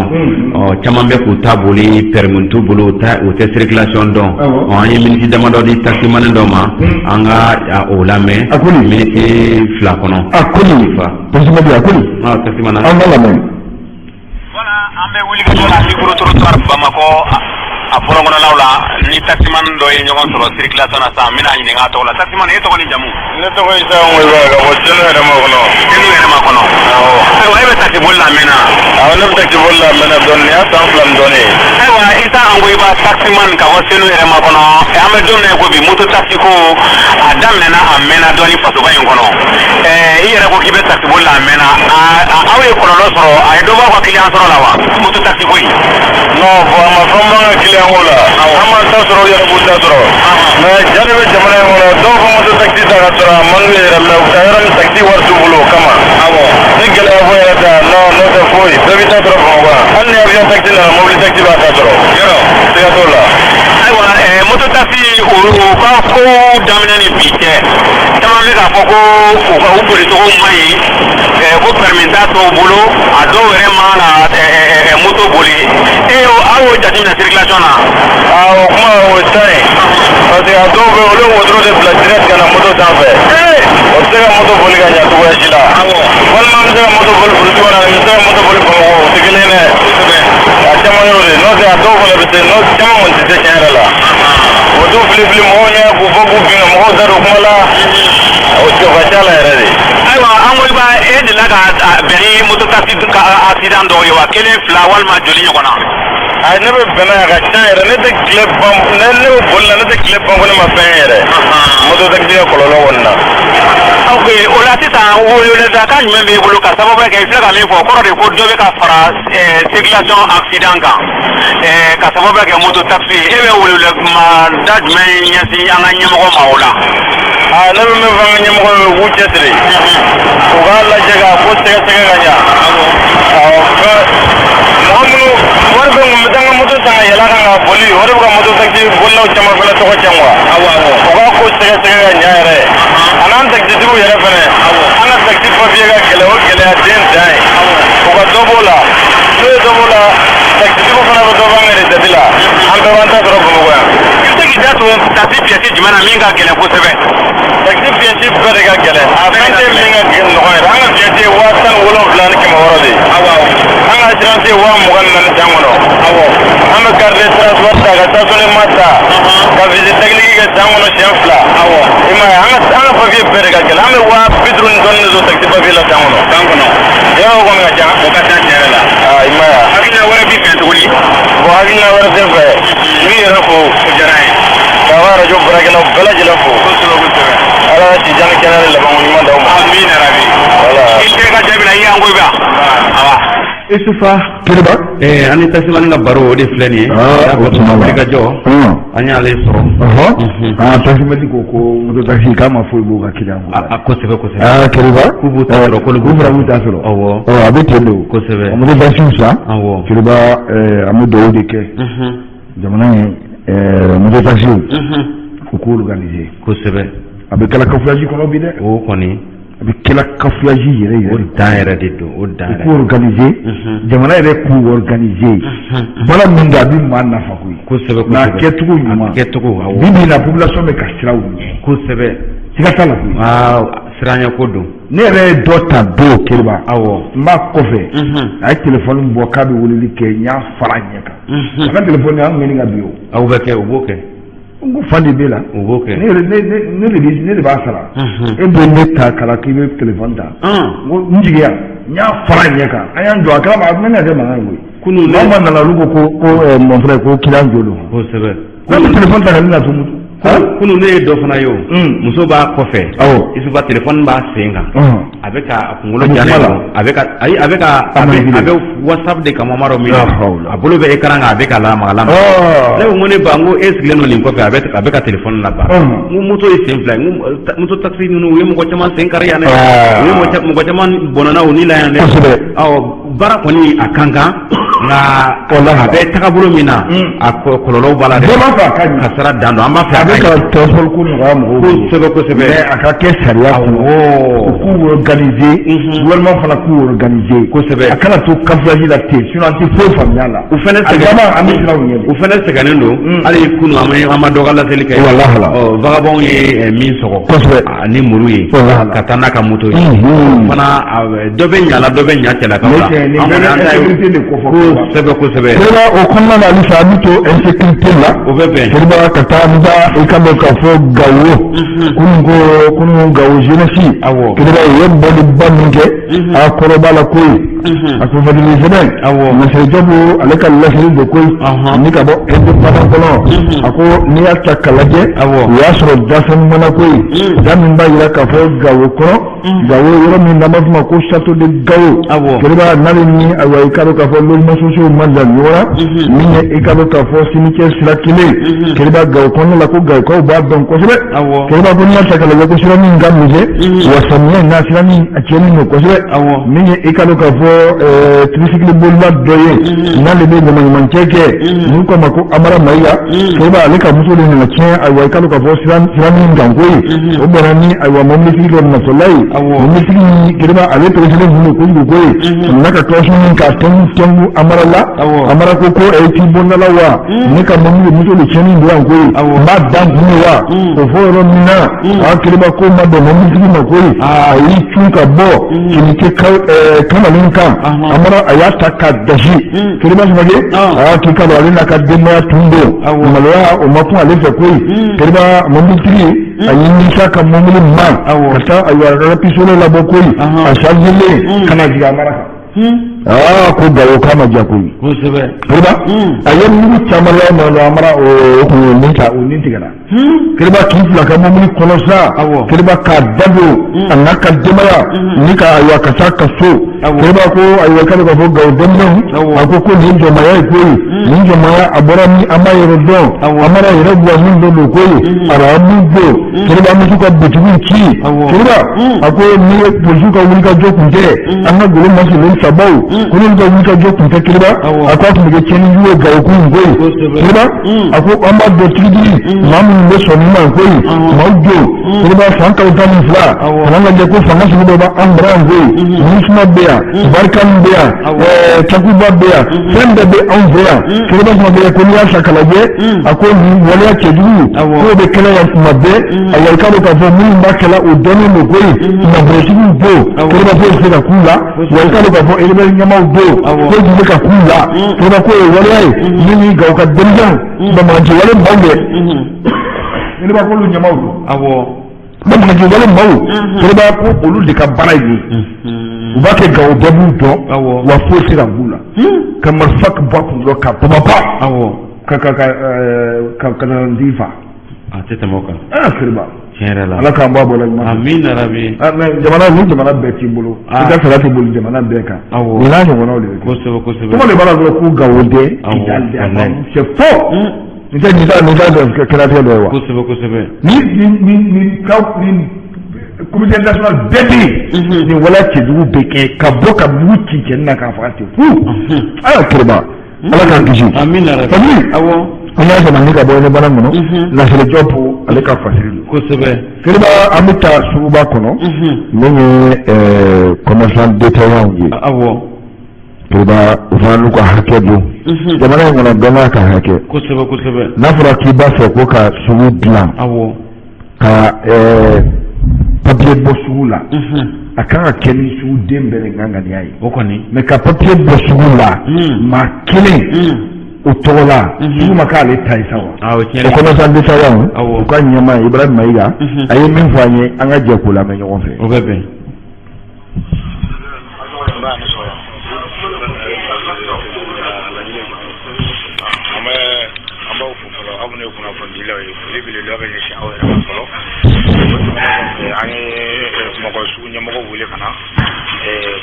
caman bɛ k'u ta boli permis t'u bolo u tɛ circulation dɔn an ye miniti damadɔ di taximan dɔ ma an ka o lamɛn miniti 2 kɔnɔ a koni taximan an b'a lamɛn voilà an bɛ wuli ka jɔ la micro trottoir Bamakɔ a fɔlɔkɔnɔlaw la ni taximan dɔ ye ɲɔgɔn sɔrɔ circulation na sisan n bɛna ɲininka a tɔgɔ la taximan e tɔgɔ ni jamu ne tɔgɔ Isa Ngoyiba ka bɔ Senu Hɛrɛma kɔnɔ ayiwa e bɛ taxi boli la mɛnna awɔ ne bɛ taxi boli la mɛnna dɔɔni nin y'a san 2 dɔɔni ayiwa Isa Ngoyiba taximan ka bɔ Senu Hɛrɛma kɔnɔ an bɛ don min na ko bi moto taxi ko a daminɛna a mɛnna dɔɔni fasoba in kɔnɔ i yɛrɛ ko k'i bɛ taxi boli la a mɛnna aw ye kɔlɔlɔ sɔrɔ a ye dɔ b'aw ka client sɔrɔ la wa moto taxi ko in non bon a ma fɛn b'an ka client ko la an ma ta sɔrɔ u yɛrɛ b'u ta sɔrɔ mais ja de bɛ jamana in kɔnɔ dɔw bɛ moto taxi ta ka sɔrɔ a man d'u yɛrɛ mais u ka yɔrɔ ni taxi wari t'u bolo o kama ni gɛlɛya fɔ yɛrɛ ta non n'o tɛ foyi bɛɛ b'i ta sɔrɔ Bamakɔ hali ni avion taxi nana mobili taxi b'a ta sɔrɔ siga t'o la ayiwa moto taxi u ka ko daminɛ ni bi cɛ caman bɛ k'a fɔ ko u bolicogo man ɲi ko permis t'a t'u bolo a dɔw yɛrɛ man ka moto boli aw y'o jateminɛ circulation na o kuma o ye tiɲɛ ye parce que a dɔw bɛ olu ye wotoro de bila direct ka na moto sanfɛ o tɛ se ka moto boli ka ɲɛ cogoya si la walima an bɛ se ka moto boli Burusi kɔnɔ an bɛ se ka moto boli Bamakɔ o tɛ kelen ye dɛ a caman y'o de n'o tɛ a dɔw fana bɛ se n'o caman kɔni tɛ se tiɲɛ yɛrɛ la o t'u fili mɔgɔw ɲɛ k'u fɔ k'u bin mɔgɔw da don kuma la o ka ca la yɛrɛ de ayiwa Ngoyiba e delila ka bɛn ni moto taxi ka accident dɔw ye wa 1 2 walima joli ɲɔgɔn na a ne bɛ bɛnna a ka ca yɛrɛ ne tɛ tile ban ne bɛ boli la ne tɛ tile ban ko ne ma fɛn yɛrɛ moto taxi ka kɔlɔlɔ kɔni na. ok o la sisan weleweleda kan jumɛn b'i bolo ka sababu kɛ i filɛ ka min fɔ kɔrɔ de ko dɔ bɛ ka fara circulation accident kan ka sababu kɛ moto taxi e bɛ weleweleda jumɛn ɲɛsin an ka ɲɛmɔgɔ ma o la. ne bɛ min fɔ an ka ɲɛmɔgɔ ye u k'u cɛsiri u k'a lajɛ ka ko sɛgɛsɛgɛ ka ɲa mɔgɔ minnu wari bɛ kun bɛ taa n ka moto san ka yɛlɛ kan ka boli o de bɛ ka moto taxi bolilaw caman fana tɔgɔ cɛn kuwa u k'a ko sɛgɛsɛgɛ ka ɲa yɛrɛ a n'an taxitigiw yɛrɛ fana an ka taxi papier ka gɛlɛ o gɛlɛya den dan ye u ka dɔ b'o la n'o ye dɔ b'o la taxitigiw fana bɛ dɔ b'an ka retraite la an bɛɛ b'an ta sɔrɔ Bamakɔ yan. i bɛ se k'i da don taxi pièce jumɛn na min ka gɛlɛn kosɛbɛ. taxi pièce bɛɛ de ka gɛlɛn a fɛn tɛ min ka nɔgɔ yɛrɛ an ka pièce ye 17,000 ni 600 de ye an ka assurance ye 24,000 san kɔnɔ an bɛ carte de transport ta ka stationnement ta ka visite technique kɛ san kɔnɔ siɲɛ 2 i m'a ye an ka papier bɛɛ de ka gɛlɛn an bɛ 50 ni dɔɔnin de sɔrɔ taxi papier la san kɔnɔ yɔrɔ o kɔni ka ca o ka ca tiɲɛ yɛrɛ la i m'a ye hakilina wɛrɛ b'i fɛ tuguni. bon hakilina wɛrɛ tɛ fɛ n yɛrɛ fo o diyara n ye k'a ka radio baarakɛlaw bɛɛ lajɛlen fo ala ka si janni kɛnɛ ni laban ɲuman d'aw ma. amiina rabi. i tɛ ka jaabi la i y'an ko i ba. Isufa Kiriba ani tasimani ka baro o de filɛ nin ye o tuma ka jɔ an y'ale sɔrɔ tasimani ko moto taxi k'a ma foyi b'o ka client kosɛbɛ kosɛbɛ Kiriba k'u b'u ta sɔrɔ k'olu b'u t'a sɔrɔ a bɛ ten don kosɛbɛ moto taxi sa Kiriba an bɛ dugawu de kɛ jamana ye moto taxi u k'u organiser kosɛbɛ a bɛ kɛla kafulaji kɔnɔ bi dɛ o kɔni a bɛ kɛla kafulaji yɛrɛ o dan yɛrɛ de don o dan k'u organiser jamana yɛrɛ k'u organiser bala min don a bɛ maa nafa koyi kosɛbɛ nka kɛcogo ɲuman bi na population bɛ ka siraw ɲɛ kosɛbɛ siga t'a la koyi siranya ko don ne yɛrɛ ye dɔ ta don Kiriba n b'a kɔfɛ a ye téléphone bɔ k'a bɛ weleli kɛ n y'a fara a ɲɛ kan a ka téléphone an ŋɛni ka bi o aw bɛ kɛ u b'o kɛ n ko fan de b'e la u b'o kɛ ne de b'a sara e bɛ ne ta kala k'i bɛ téléphone ta n jigiya n y'a fara a ɲɛ kan an y'an jɔ a kala ma a tun bɛ kɛ mankan ye koyi n'aw ma nana olu ko mon frère ko client jo don kosɛbɛ n'aw bɛ téléphone ta ka ne na tun kunu ne ye dɔ fana ye o muso b'a kɔfɛ isuba téléphone b'a sen kan a bɛ ka kunkolo jalen a bɛ WhatsApp de ka mamaro min a bolo bɛ écran kan a bɛ ka lamaga ne ko ne ba n ko e sigilen don nin kɔfɛ a bɛ ka téléphone labaara n ko moto ye sen fila ye n ko moto taxi ninnu u ye mɔgɔ caman sen kari yan dɛ u ye mɔgɔ caman bɔnna u ni la yan dɛ baara kɔni a kan kan nka a bɛ tagabolo min na a kɔlɔlɔw b'a la dɛ ka sira dan don an b'a fɛ a bɛ ka transport ko nɔgɔya mɔgɔw kosɛbɛ a ka kɛ sariya kɔnɔ u k'u organiser gouvernement fana k'u organiser kosɛbɛ a kana to kafulaji la ten sinon an tɛ foyi faamuya la u fana sɛgɛnnen don hali kunu an ma dɔ ka laseli kɛ vagabond ye min sɔgɔ kosɛbɛ ni muru ye ka taa n'a ka moto ye fana dɔ bɛ ɲa la dɔ bɛ ɲa cɛla kan kosɛbɛ o kɔnɔna na halisa an bɛ to insécurité la o bɛ bɛn Kiriba ka taa n da i ka dɔn k'a fɔ Gawo kunun Gawo jeunesse Kiriba u ye bɔliba min kɛ a kɔrɔba la koyi a kun fadili sɛbɛn Masɛrɛjabu ale ka laseli de koyi ni ka bɔ indépendant kɔnɔ a ko n'i y'a ta k'a lajɛ u y'a sɔrɔ dasɛn mana koyi da min b'a jira k'a fɔ Gawo kɔnɔ Gawo yɔrɔ min n'an b'a fɔ ma ko château de Gawo Kiriba n'ale ni ayiwa i ka dɔn k'a fɔ logement sociaux ma jan ɲɔgɔn na min ye i ka dɔn k'a fɔ cimetière sira kelen Kiriba Gawo kɔnɔna la ko Gawukaw b'a dɔn kosɛbɛ Kiriba ko n'i y'a ta k'a lajɛ ko sira min ka misɛn wa samiya n'a sira min a tiɲɛnen don kosɛbɛ min ye i ka dɔn k'a fɔ tricycle bolila dɔ ye n'ale bɛ ɲamaɲamancɛ kɛ n'u k'a ma ko Amara Mayiga Kiriba ale ka muso de nana tiɲɛ ayiwa i ka dɔn k'a fɔ sira min kan ko ye o bɛnna ni ayiwa mobilitigi dɔ natɔla ye mobilitigi Kiriba ale peresilen tun don kojugu ko ye n'a ka tɔnsiɔn min k'a tɛngu Amara la Amara ko t'i bondala wa ne ka mobili muso de tiɲɛni don yan ko ye n b'a dan kun ye wa o fɔ yɔrɔ min na Kiriba ko ma bɛn mobilitigi ma ko ye a y'i cun ka bɔ kini kɛ kamalen kan Amara a y'a ta k'a dasi Kiriba Samake k'i ka dɔn ale n'a ka denbaya tun don maloya o ma kun ale fɛ ko ye Kiriba mobilitigi a y'i nimisa ka mobili ma ka taa ayiwa rapisolet labɔ ko ye a chargelen ka na jigin Amara kan ko gawo kama jakuri kirba ayen mu chamala ma amara o ko ninta o nintigara kirba kifla ka mu konosa kirba ka dabo annaka demaya nika aywa ka saka so kirba ko aywa ka ko gawo demno ako ko ninjo maya ko ninjo maya aborami amaye rodo amara yerabu mun do ko arabu do kirba mu ko butugu ki kirba ako ni bujuka wulika jokunte amma gulu masulun sabau kunin ga wulika jokunte kirba ako ko ga keni yuwe ga ko ngoy kirba ako amma do tridi mamu ne so ni ma koy mawdo kirba fanka utani fla kalanga je ko fanga su do ba ambra ngoy musma beya barkan beya takuba beya sende be anvera kirba ma be ko ya sakalaje ako ni wala ke du ko be kala ya mabbe ayal ka ko fo mun ba kala o dono mo koy na bresibu bo kirba fo se ka kula wal ka ko fo elbe nyama bo ko ji ka kula kirba ko wala ni ga ka denjan ba ma ji wala bawde elba ko lu nyama do awo ba ma ji wala baw kirba ko olu de ka baraji u ba ke ga o dabu do wa fo se ka kula kamar fak ba ko ka papa awo ka ndifa atete moka kirba Ala ala kan ba bola ma amin rabi jamana be ti bolo ida salati bolo jamana be ka ila ni wono le ko sebe kuma le bala ko gawode idalde anan c'est faux ni ta da karate do wa ko sebe ni comité national dédi ni wala ci du be ke ka boka buci kenna ka fati fu ala kirba ala kan kiji amin rabi awo Allah ya mani ka boye bana ngono la sele jopo ale ka fasiri ko sebe kirba amita suba kono menye commerçant détaillant yi awo kirba vanu ko hakedu jamana ngono gana ka hake ko sebe nafura ki ba so ko ka suwu plan awo ka papier bosula akanga keni su dembele nganga ni ayi okoni me ka papier bosula ma kele utola suma kale taisawa o kono sande sawa o ko nyama Ibrahim Maiga ayi min fanye anga je kula me nyon fe o bebe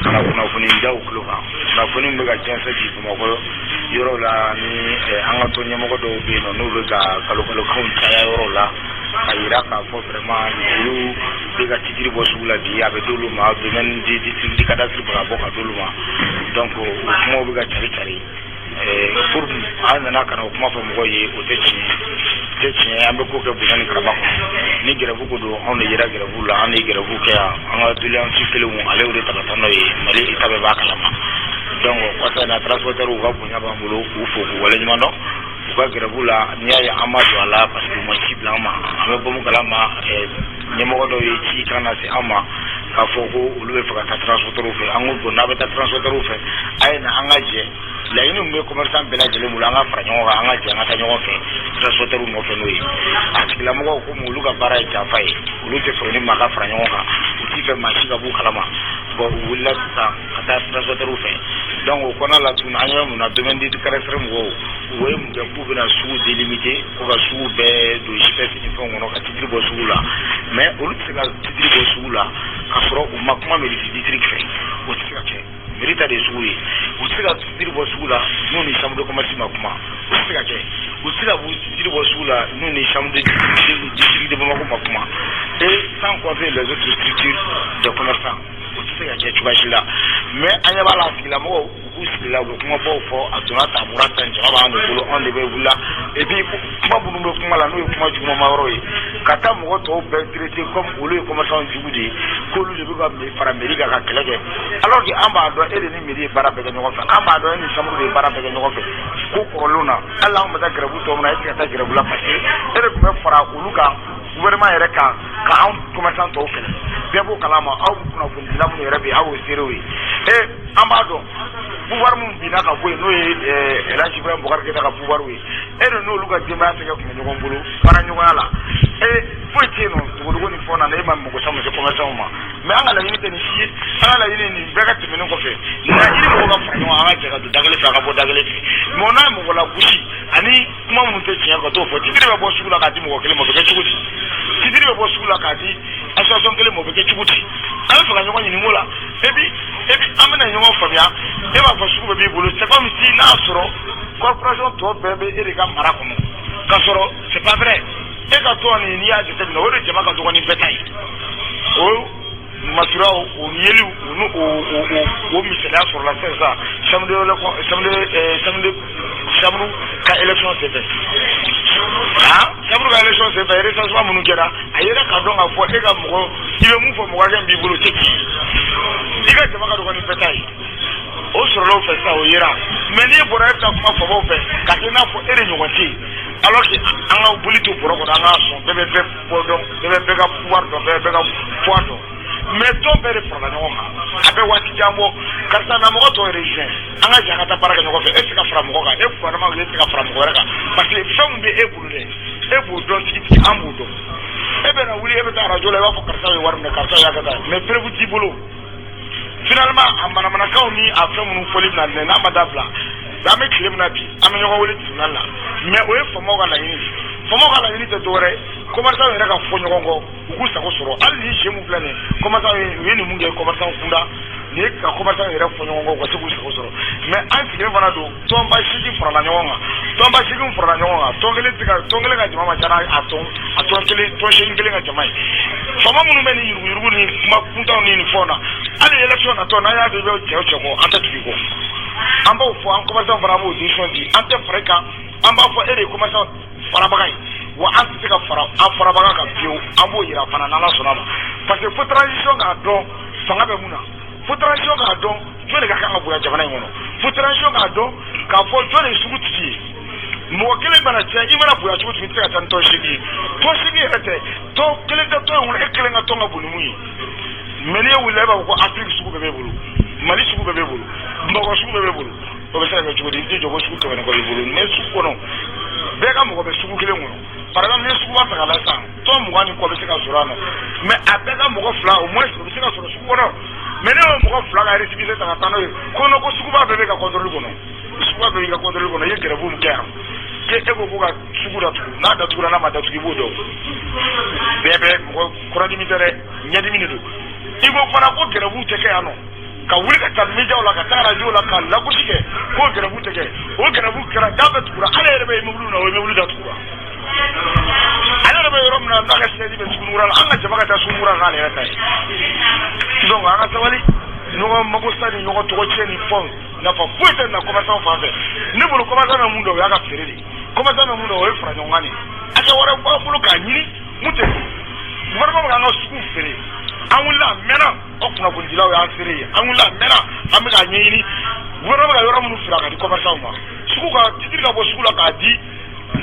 kana kuna kuni ndaw kluba na kuni mbaga jansa ji kuma ko yoro la ni anga to nyamo ko do be no no ga kalo kaun chaya yoro la ayira ka fo vraiment yu diga tigiri bo sugula bi abe dolu ma do men di kada su ba bo ka dolu ma donc mo biga chari pour ana kana kuma fa mo ye o techi ambe ko ke bunani karaba ni gerabu ko do on yira gerabu la ani gerabu ke anga dulian sikelu mo ale ure tata no yi mali itabe ba kalama donc ko ta na transporteur u ga bunya ba mulo u fo ko wala nyama no u ga gerabu la nya ya amadu ala parce que mo cible ama ame bo mo kalama nyemo ko do yi ci kana se ama ka fo ko ulube fa ta transporteur u fe angu bo na be ta transporteur u fe ay na angaje la inu mbe commerçant bela jele mulanga franyo ga anga je ngata nyo fe transporteur mo fe no yi atikila mo ko mulu ga bara ja fai ulu te foni maga franyo ga uti fe machi ga bu kalama bo wulla ta kata transporteur fe donc ko na la tuna anya mo na demander de caractère mo wo mu ga bu na su délimité ko ga su be do espèce ni fon no ka tidri bo su la mais ulu te ga tidri bo su la ka fro o makuma me district fe o ti ka che merita de suuri usiga tidri bo su la no ni chambre de commerce makuma usiga che usiga bu tidri bo su la no ni chambre de district de makuma et sans compter les autres structures de commerçants usiga che chubashila mais anya bala sikila mo usikila ko kuma bo fo atuna ta murata njaba ando bolo on de bebula et puis mabu no kuma la no kuma juma mawro yi kata mo to be traité comme olu commerçant jubudi ko lu de ba me para america ka kelege alors que amba do ede ni miri bara be nyogo fa amba do ni samru de bara be nyogo fa ko koroluna Allah mo da grabu to na ita ta grabu la parce que ede ko me fara uluka gouvernement yere ka an commerçant to kele bebo kalama aw kuna fun dilamu yere be aw serewi amba do pouvoir mun bina ka boy no Elhaji Ibrahim Boubacar Keita ka pouvoir wi ede no luka jema te ka ko nyogo bulu para nyogo ala foyi tɛ yen nɔ dogodogo ni fɛn na e ma mɔgɔ sa muso commerçant ma mais an ka laɲini tɛ nin si ye an ka laɲini nin bɛɛ ka tɛmɛnen kɔfɛ laɲini mɔgɔ ka fara ɲɔgɔn an ka jɛ ka don da kelen fɛ a ka bɔ da kelen fɛ mais n'a ye mɔgɔ la gosi ani kuma minnu tɛ tiɲɛ ka t'o fɔ titiri bɛ bɔ sugu la k'a di mɔgɔ kelen ma o bɛ kɛ cogo di titiri bɛ bɔ sugu la k'a di association kelen ma o bɛ kɛ cogo di an bɛ fɛ ka ɲɔgɔn ɲininka o la et puis an bɛna ɲɔgɔn faamuya e b'a fɔ sugu bɛɛ b'i bolo c'est comme si n'a sɔrɔ corporation tɔ bɛɛ bɛ e de ka mara kɔnɔ k'a sɔrɔ c'est pas vrai e ka tɔn nin n'i y'a jateminɛ o de jama ka dɔgɔ ni bɛɛ ta ye o masuraw o yeliw o misaliya sɔrɔla sisan samuru ka élection senfɛ samuru ka élection senfɛ recensement minnu kɛra a yɛrɛ ka dɔn k'a fɔ e ka mɔgɔ i bɛ mun fɔ mɔgɔ hakɛ min b'i bolo tɛ k'i ye i ka jama ka dɔgɔ ni bɛɛ ta ye o sɔrɔlaw fɛ sisan o yera mais n'i bɔra e bɛ taa kuma faamaw fɛ k'a kɛ i n'a fɔ e de ɲɔgɔn tɛ yen alors que an ka boli to bɔrɔ kɔnɔ an ka sɔn bɛɛ bɛ bɛɛ bɔ dɔn bɛɛ bɛ bɛɛ ka pouvoir dɔn bɛɛ bɛ bɛɛ ka poids dɔn mais tɔn bɛɛ de farala ɲɔgɔn kan a bɛ waati jan bɔ karisa na mɔgɔ tɔw yɛrɛ siɲɛ an ka jan ka taa baara kɛ ɲɔgɔn fɛ e tɛ se ka fara mɔgɔ kan e gouvernement e tɛ se ka fara mɔgɔ wɛrɛ kan parce que fɛn min bɛ e bolo dɛ e b'o dɔn tigitigi an b'o dɔn e bɛ na wuli e bɛ taa arajo la i b'a fɔ karisa ye wari minɛ karisa y'a kɛ tan mais preuve t'i bolo finalement a manamanakanw ni a fɛn minnu fɔli bɛna minɛ n'a ma dabila an bɛ tile min na bi an bɛ ɲɔgɔn wele tribunal la mais o ye faamaw ka laɲini faamaw ka laɲini tɛ dɔwɛrɛ commerçant yɛrɛ ka fɔ ɲɔgɔn kɔ u k'u sago sɔrɔ hali ni cɛ mun filɛ nin ye commerçant u ye nin mun kɛ commerçant kunda nin ye ka commerçant yɛrɛ fɔ ɲɔgɔn kɔ u ka se k'u sago sɔrɔ mais an sigilen fana don tɔnba 8 farala ɲɔgɔn kan tɔnba 8 farala ɲɔgɔn kan tɔn kelen ka jama ma ca a tɔn 8 kelen ka jama ye faama minnu bɛ nin yuruguyurugu ni kuma kuntanw ni nin fɛnw na hali élection natɔ n'an y'a dɔn i bɛ cɛ o cɛ kɔ an tɛ tugu i kɔ an b'o fɔ an commerçant fana b'o décision di an tɛ fara i kan an b'a fɔ e de ye commerçant farabaga ye wa an tɛ se ka fara an farabaga kan fiyewu an b'o yira fana n'Ala sɔnna ma parce que fo transition k'a dɔn fanga bɛ mun na fo transition k'a dɔn jɔn de ka kan ka bonya jamana in kɔnɔ fo transition k'a dɔn k'a fɔ jɔn de ye sugu tigi ye mɔgɔ kelen mana cɛ i mana bonya cogo tigi tɛ se ka taa ni tɔn 8 ye tɔn 8 yɛrɛ tɛ tɔn kelen tɛ tɔn in kɔnɔ e kelen ka tɔn ka bon ni mun ye mais n'i ye wuli e b'a fɔ ko Afrique sugu bɛɛ b'e bolo Mali sugu bɛɛ b'e bolo Bamakɔ sugu bɛɛ b'e bolo o bɛ se ka kɛ cogo di i tɛ jɔ ko sugu kɛmɛ ni kɔ b'i bolo mais sugu kɔnɔ bɛɛ ka mɔgɔ bɛ sugu kelen kɔnɔ par exemple ni sugu b'a ta ka lajɛ sisan tɔn 20 ni kɔ bɛ se ka sɔrɔ a nɔ mais a bɛɛ ka mɔgɔ 2 au moins o bɛ se ka sɔrɔ sugu kɔnɔ mais ne y'o mɔgɔ 2 ka récépissé ta ka taa n'o ye ko suguba bɛɛ bɛ ka contrôle kɔnɔ suguba bɛɛ bɛ ka contrôle kɔnɔ i ye grève min kɛ yan e ko ko ka sugu datugu n'a datugura n'a ma datugu i b'o dɔn bɛɛ bɛ mɔgɔ kɔrɔdimi tɛ dɛ ɲɛdimi de don i ko fana ko grève tɛ kɛ yan nɔ ka wuli ka taa médiaw la ka taa radio la ka lagosi kɛ ko grève tɛ kɛ o grève kɛra da bɛɛ tugura ale yɛrɛ bɛ immeuble na o immeuble datugura ale yɛrɛ bɛ yɔrɔ min na n'a ka siège bɛ Sugunura la an ka jama ka taa Sugunura la n'ale yɛrɛ ta ye donc an ka sabali ɲɔgɔn mago sa ni ɲɔgɔn tɔgɔ tiɲɛ ni fɛnw nafa foyi tɛ na commerçant fan fɛ ne bolo commerçant bɛ mun dɔn o y'a ka feere de commerçant bɛ mun dɔn o ye fara ɲɔgɔn kan de a kɛ wɛrɛ b'a bolo k'a ɲini mun tɛ gouvernement bɛ k'an ka sugu feere an wulila a mɛnna o kunnafonidilaw y'an seere ye an wulila a mɛnna an bɛ k'a ɲɛɲini gouvernement bɛ ka yɔrɔ minnu feere a ka di commerçant ma sugu ka titiri ka bɔ sugu la k'a di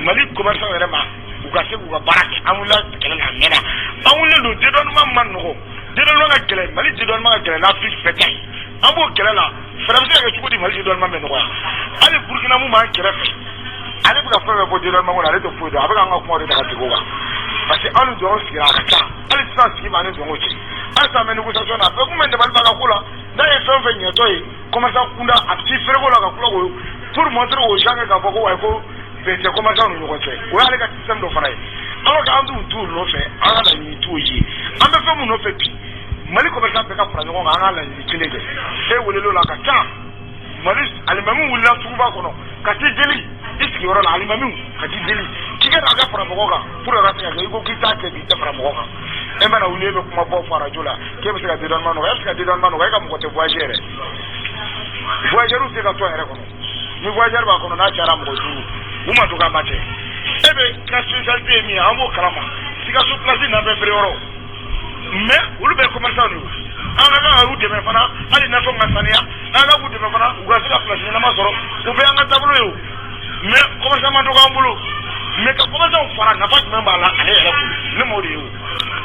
Mali commerçant yɛrɛ ma u ka se k'u ka baara kɛ an wulila kɛlɛ la a mɛnna an wulilen don dédouanement ma nɔgɔ dédouanement ka gɛlɛn Mali dédouanement ka gɛlɛn n'Afrique bɛɛ ta ye an b'o kɛlɛ la fɛɛrɛ bɛ se ka kɛ cogo di Mali dédouanement bɛ nɔgɔya hali Burkina mun b'an kɛrɛfɛ ale bɛ ka fɛn bɛɛ fɔ dédouanement kɔnɔ ale tɛ foyi dɔn a bɛ k'an ka kumaw de ta ka segin o kan parce que aw ni dɔrɔn sigira a ka ca hali sisan sigi ma ni dɔrɔn cɛ hali sisan mɛ négociation na bɛɛ kun bɛ dabali b'a ka ko la n'a ye fɛn fɛn ɲɛtɔ ye commerçant kunda a bɛ t'i feereko la ka kula ko pour montrer aux gens k'a fɔ ko wayi ko bɛn tɛ commerçant ni ɲɔgɔn cɛ o y'ale ka système dɔ fana ye alors qu'an t'u nɔfɛ an ka laɲini t'o ye an bɛ fɛn mun nɔfɛ bi Mali commerçant bɛɛ ka fara ɲɔgɔn kan an ka laɲini kelen kɛ e welelo la ka ca Mali alimamiw wulila suguba kɔnɔ ka t'i deli i sigiyɔrɔ la alimamiw ka t'i deli k'i ka n'a ka fara mɔgɔ kan pour ka se ka kɛ i ko k'i t'a kɛ k'i tɛ fara mɔgɔ kan e mana wuli e bɛ kuma bɔ fɔ radio la k'e bɛ se ka dédouanement nɔgɔya e bɛ se ka dédouanement nɔgɔya e ka mɔgɔ tɛ voyager yɛrɛ voyageurs tɛ ka to yɛrɛ kɔnɔ ni voyageur b'a kɔnɔ n'a cayara mɔgɔ 5 u ma to k'a ma cɛ e bɛ ka spécialité ye min ye an b'o kalama Sikaso place n'a bɛ feere yɔrɔ mais olu bɛ commerçant de an ka kan k'u dɛmɛ fana hali nafɛnw ka saniya an ka k'u dɛmɛ fana u ka se ka place ɲɛnama sɔrɔ u bɛ an ka taabolo ye o mais commerçant ma dɔgɔ an bolo mais ka commerçant fara nafa jumɛn b'a la ale yɛrɛ bolo ne m'o de ye o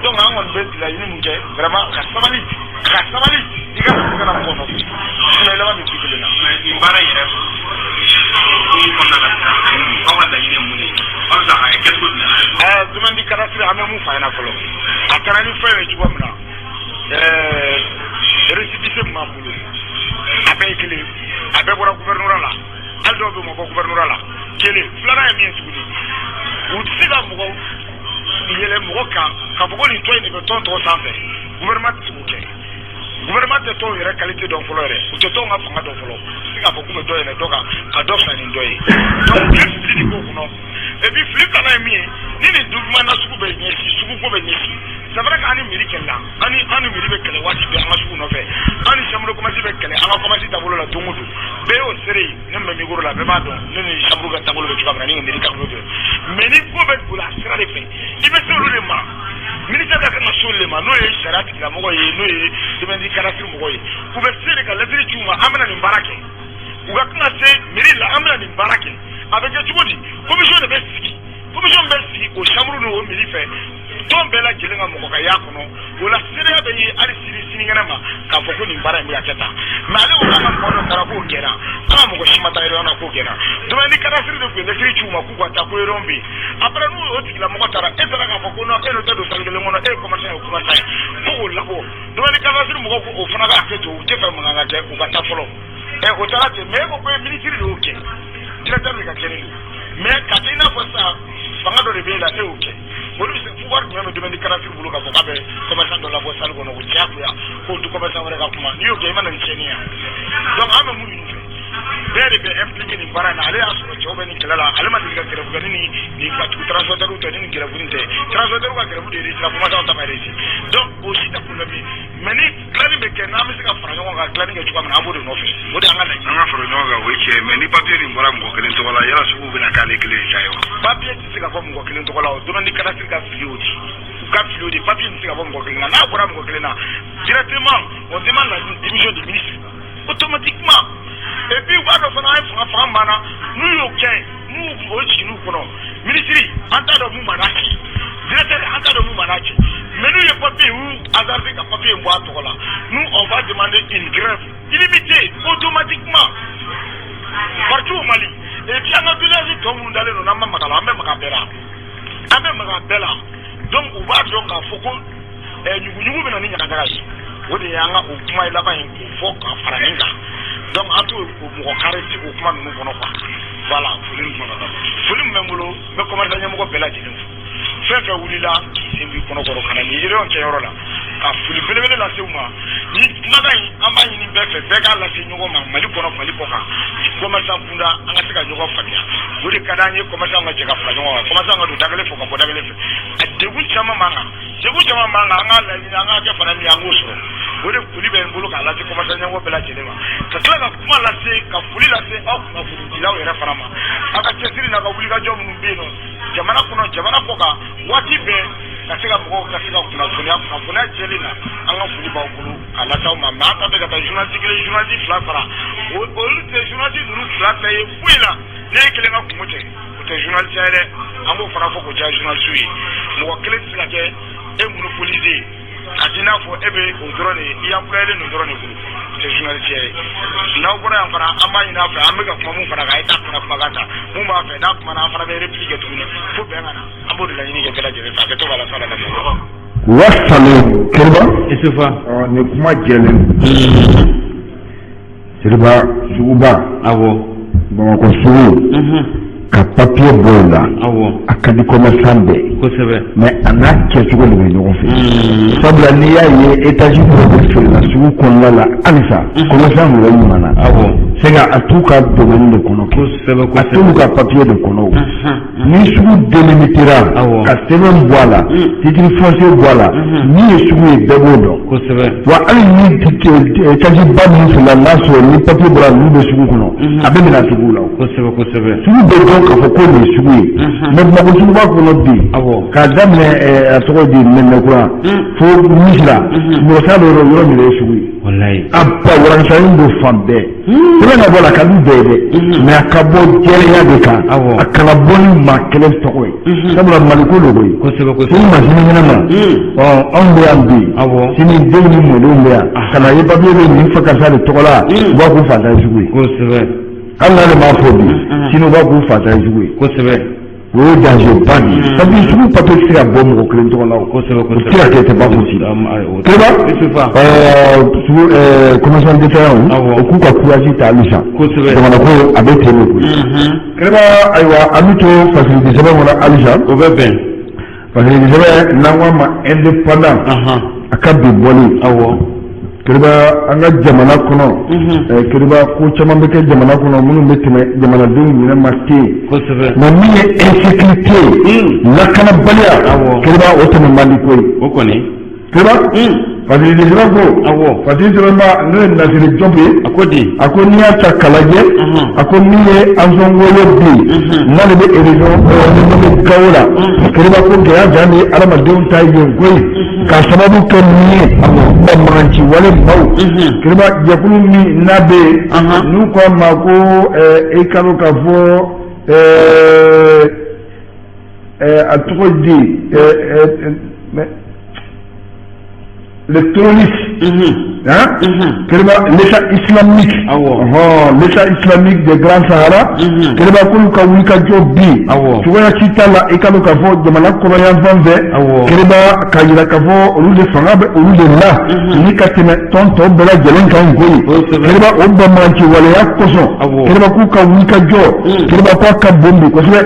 donc an kɔni bɛ laɲini mun kɛ vraiment ka sabali i ka se ka na mɔgɔ nɔfɛ sinon i laban bɛ ci kelen na. nin baara yɛrɛ hukumu kɔnɔna la sisan aw ka laɲini ye mun ye aw bɛ se ka kɛ cogo di. demande cadastre ame mu fa na folo akara ni fa ju bamna récépissé mamulu abe kele abe bora gouverneur la aldo be mo gouverneur la kele flana e mi sugudi utsiga mo yele mo ka bogo ni to ni be ton to sanfe gouvernement tibuke gouvernement de to yere qualité don flore o to to nga fanga don flo siga bogo be do yele doka adoption ni doye donc explique ko no et puis flip kana mi ni document na suku be nyesi suku ko be nyesi c'est vrai qu'ani miri kella ani miri be kele wati be anga suku no fe ani chambre commencer be kele anga commencer tabolo la tongudu be o sere ne me migoro la be ba don ne chambre ga tabolo be tuba ni miri ka do mais ni ko be bula sera de fe ibe se le ma ministère da kana so le ma no e sharati la mo ye no e demandi karasir mo ye ku be sere ka ladiri chuma amana ni barake uga kana se miri la amana ni barake avec Tchoubi, commission de Bessi, commission Bessi au chambre de Milife, tombe la Gilinga Mokayakono, ou la Syria de Arisiri Singanama, Kafoko Nimbara Miaketa. Mais allez au Ramakono Tarako Gera, Amoshima Tairana Kogera. Dominique Karasir de Pelletri Chuma Kuka Tako Rombi. Après nous, la Mokatara, et la Fokono, et le Tado Salgamona, et Commerçant au Kumasai. Pour Labo, Dominique Karasir Moko au Fanaga Keto, Jeffermanga, ou Batafolo. Et au Tarate, mais au ministère de Hockey. Directeur de Kakeni. Mais Katina Fossa, Fangado de Bela, et ok. Vous devez pouvoir me demander Karasir Boulou Kabe, commerçant de la voie Salgono, ou Tchapia, pour tout commerçant de la Kuma, New Game and Chenia. Donc, I'm a movie. Very impliqué in Parana, Alea, Joven Kala, Alamatica Gravani, Nikatu, Translator, and Gravunte, Translator, Gravudi, Ramada Tamaresi. Donc, aussi, many planning economics of Franova, planning a Chuan Abu in office. What I'm going to Franova, which many papier in Boram walking into all Ayala, who will calculate. Papier is a bomb walking into all, Dominica Fluid. Fluid, papier is a bomb walking, and now Boram walking. Directement, on demand la division du ministre. Automatiquement. Et puis, on va faire un mana, nous, ok, nous, aussi, nous, ministre, en tas de Moumanaki, directeur en tas de Moumanaki. Mais nous, les papiers, où, hasardé qu'un papier est boîte, nous, on va demander une grève illimitée, automatiquement, partout au Mali. Et puis, on a village, tout le monde allait dans la même Magabella. Donc, on va donc à Foucault, et nous venons à Niagara. On est là-bas, il faut qu'un Faraninga. Donc, à tout, on carré au commande de mon voilà, Fulim Memolo, me commande à Yamoko Bella. Fait Oulila, qui s'est vu pour nos canaliers, il est en Kérola. A Fulibele la Seuma, ni Nanaï, Amani Befe, Bega la Signoma, Malipona Malipoka, commerçant Punda, Anasaka Yoga Fatia. Vous les Cadaniers, commerçant à Jaka Flagon, commençant à Dagale pour Dagale. À Debut Chamamanga, Debut Chamamanga, Langa, Jafanami Angoso. Vous les Fulibel Bolo, à la commerçant Yamoko Bella Geneva. Kakala Kuma Lassé, Kafuli Lassé, Op, Nafulila et Rafarama. Akachesiri Nakabuliga Jom Beno, Jamana Kuno, Jamana Poka, Watibe. Kasika moko kasika kuna jelina anga fuli ba okulu ala taw ma ta be ka journaliste flafara o te journaliste nous flafé fuila ne kele nga kumote o te journaliste ele ango fara fo ko ja journaliste yi mo kele tsika ke e monopoliser adina fo ebe o drone ya kwele no drone ku te journaliste na o bora fara amba ina fa amega kuma mu fara ga ita kuna magata mu ma fa na kuma na fara be replique tuni fo be ngana ambo de la yini ke kala jere fa ke to bala sala na mo wasalo kelba isufa ne kuma jelen kelba suba awo bamako sugu ka papier bola awo akadi commerçant be ko sebe mais ana kesugo de ɲɔgɔn fɛ sabula n'i y'a ye étage dɔ bɛ la sugu kɔnɔna la halisa commerçant mɔgɔ ɲuman na awo c'est que a t'u ka domaine de kɔnɔ a t'u ka papier de kɔnɔ ni sugu délimitera ka sɛbɛn bɔ a la titre foncier bɔ a la min ye sugu ye bɛɛ b'o dɔn wa hali ni étage ba min filɛ n'a sɔrɔ ni papier bɔra n'u bɛ sugu kɔnɔ a bɛ minɛ sugu la sugu bɛ dɔn k'a fɔ ko nin ye sugu ye mais bamakɔ suguba kɔnɔ bi k'a daminɛ a tɔgɔ di Nɛnɛkura fo Misira mɔgɔ t'a dɔn yɔrɔ min ye sugu ye a ba waranisani don fan bɛɛ i bɛ na bɔ la ka du bɛɛ dɛ mais a ka bɔ jɛlenya de kan a kana bɔ ni maa kelen tɔgɔ ye sabula Maliko de ko ye sini ma sini ɲɛnama anw bɛ yan bi sini denw ni mɔdenw bɛ yan ka na ye papier bɛ nin fɛ karisa de tɔgɔ la u b'a k'u fata ye sugu ye hali n'ale m'a fɔ bi sini u b'a k'u fata ye sugu ye o ye danger ba de ye sabu sugu papier tɛ se ka bɔ mɔgɔ kelen tɔgɔ la o o tɛ se ka kɛ tɛ ba possible kɛlɛba commerçant détaillant o k'u ka courage ta halisa jamana ko a bɛ ten de koyi kɛlɛba ayiwa an bɛ to facilité sɛbɛn kɔnɔ halisa o bɛ bɛn facilité sɛbɛn n'an k'a ma indépendant a ka bi bɔli kɛlɛba an ka jamana kɔnɔ kɛlɛba ko caman bɛ kɛ jamana kɔnɔ minnu bɛ tɛmɛ jamanadenw ɲinɛ ma ten nka min ye insécurité lakanabaliya kɛlɛba o tɛmɛ man di ko ye o kɔni kɛlɛba facilité sɛbɛn ko facilité sɛbɛn ba ne ye Nasiri Jɔp ye a ko n'i y'a ta k'a lajɛ a ko min ye Anzɔn Wolo bi n'ale bɛ région Gawo la kɛlɛba ko gɛlɛya dan de ye adamadenw ta yen koyi k'a sababu kɛ min ye mankanci wale maaw kɛlɛba jɛkulu min n'a bɛ yen n'u ko a ma ko i ka dɔn k'a fɔ a tɔgɔ di le terroriste kɛlɛba l'état islamique l'état islamique de Grand Sahara kɛlɛba k'olu ka wulikajɔ bi cogoya si t'a la i ka dɔn k'a fɔ jamana kɔnɔ yan fan fɛ kɛlɛba k'a jira k'a fɔ olu de fanga bɛ olu de la ni ka tɛmɛ tɔn tɔw bɛɛ lajɛlen kan koyi kɛlɛba o banbaganci waleya kosɔn kɛlɛba k'u ka wulikajɔ kɛlɛba k'a ka bon bi kosɛbɛ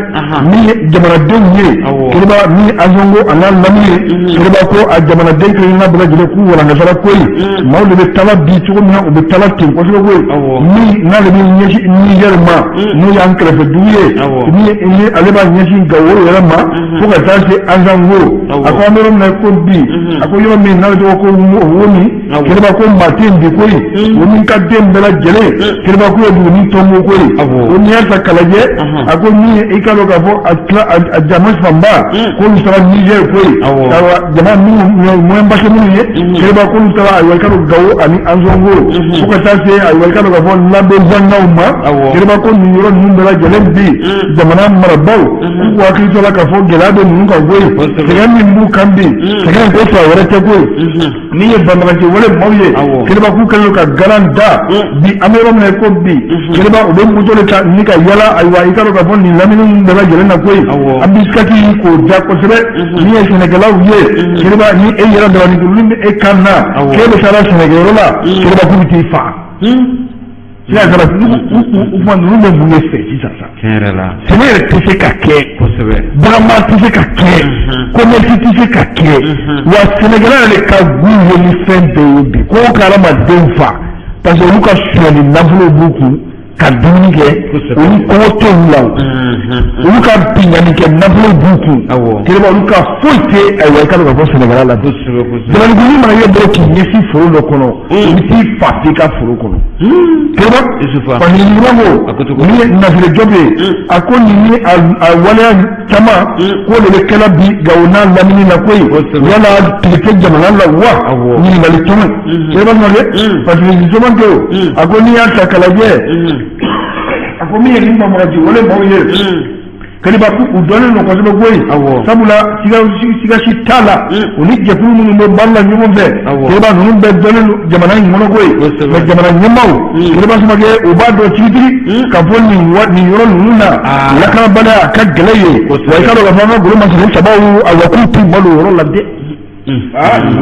min ye jamanadenw ye kɛlɛba min ye Anzɔngo a n'a lamini ye kɛlɛba ko a jamanaden kelen-kelenna bɛɛ lajɛlen k'u walankasara koyi maaw de bɛ tala bi cogo min na u bɛ tala ten kosɛbɛ koyi min n'ale bɛ ɲɛsin Niger ma n'o y'an kɛrɛfɛ dugu ye ni ale b'a ɲɛsin Gawo yɛrɛ ma fo ka taa se Anzango a ko an bɛ yɔrɔ min na ko bi a ko yɔrɔ min n'ale tɔgɔ ko Womi kɛlɛba ko maa tɛ yen bi koyi Womi ka den bɛɛ lajɛlen kɛlɛba ko ye Buguni tɔnbɔ koyi o n'i y'a ta k'a lajɛ a ko min ye i ka dɔn k'a fɔ a jama fanba k'olu sara Niger koyi jama minnu moyen basi minnu ye kɛlɛba k'olu taara a ka dɔn Gawo ani Anzɔngo fo ka taa se a ka dɔn k'a fɔ Labɛnzangaw ma kɛlɛba ko nin yɔrɔ ninnu bɛɛ lajɛlen bi jamana marabaw k'u hakili to la k'a fɔ gɛlɛya bɛ ninnu kan koyi sɛgɛn min b'u kan bi sɛgɛn ko fila wɛrɛ tɛ koyi min ye banbagaci wale maaw ye kɛlɛba k'u kɛlen don ka garan da bi an bɛ yɔrɔ min na ko bi kɛlɛba u bɛ moto de ta ni ka yala ayiwa i ka dɔn k'a fɔ nin lamini bɛɛ lajɛlen na koyi an bɛ kati k'o da kosɛbɛ min ye sɛnɛkɛlaw ye kɛlɛba ni e yɛrɛ dabali min bɛ e kan na k'e bɛ taa sɛnɛkɛyɔrɔ la kɛlɛba k'u bɛ t'i fa sisan kana u fa ninnu bɛ mun de fɛ sisan sa sɛnɛ yɛrɛ tɛ se ka kɛ kosɛbɛ barama tɛ se ka kɛ commerce tɛ se ka kɛ wa sɛnɛkɛla yɛrɛ ka gu ye ni fɛn bɛɛ ye bi ko ka adamadenw fa parce que olu ka sonyali nafolo b'u kun ka dumuni kɛ olu kɔngɔ tɛ olu la olu ka binkani kɛ nafolo b'u kun kɛlɛba olu ka foyi tɛ ayiwa i ka dɔn k'a fɔ sɛnɛkɛla la jamanadenw mana ye dɔrɔn k'i ɲɛsin foro dɔ kɔnɔ i bɛ t'i fa f'i ka foro kɔnɔ kɛlɛba fankelenɲuman ko ni ye Nasiri Jɔp ye a ko nin ni a waleya caman k'o de bɛ kɛla bi Gawo n'a lamini na koyi yala tile tɛ jamana la wa ɲininkali tɔmɛ kɛlɛba nɔ dɛ fankelenɲuman caman kɛ o a ko n'i y'a ta k'a lajɛ a ko min ye nin banbagaci wale maaw ye kɛlɛba u dɔnnen don kosɛbɛ koyi sabula sigasi t'a la u ni jɛkulu minnu bɛ baara la ɲɔgɔn fɛ kɛlɛba ninnu bɛɛ dɔnnen don jamana in kɔnɔ koyi mais jamana ɲɛmaaw kɛlɛba Samakɛ u b'a dɔn tigitigi ka fɔ nin yɔrɔ ninnu na lakanabaliya a ka gɛlɛn ye wa i ka dɔn k'a fɔ an ka golo masakɛ sabaw ayiwa k'u t'u balo o yɔrɔ la dɛ nin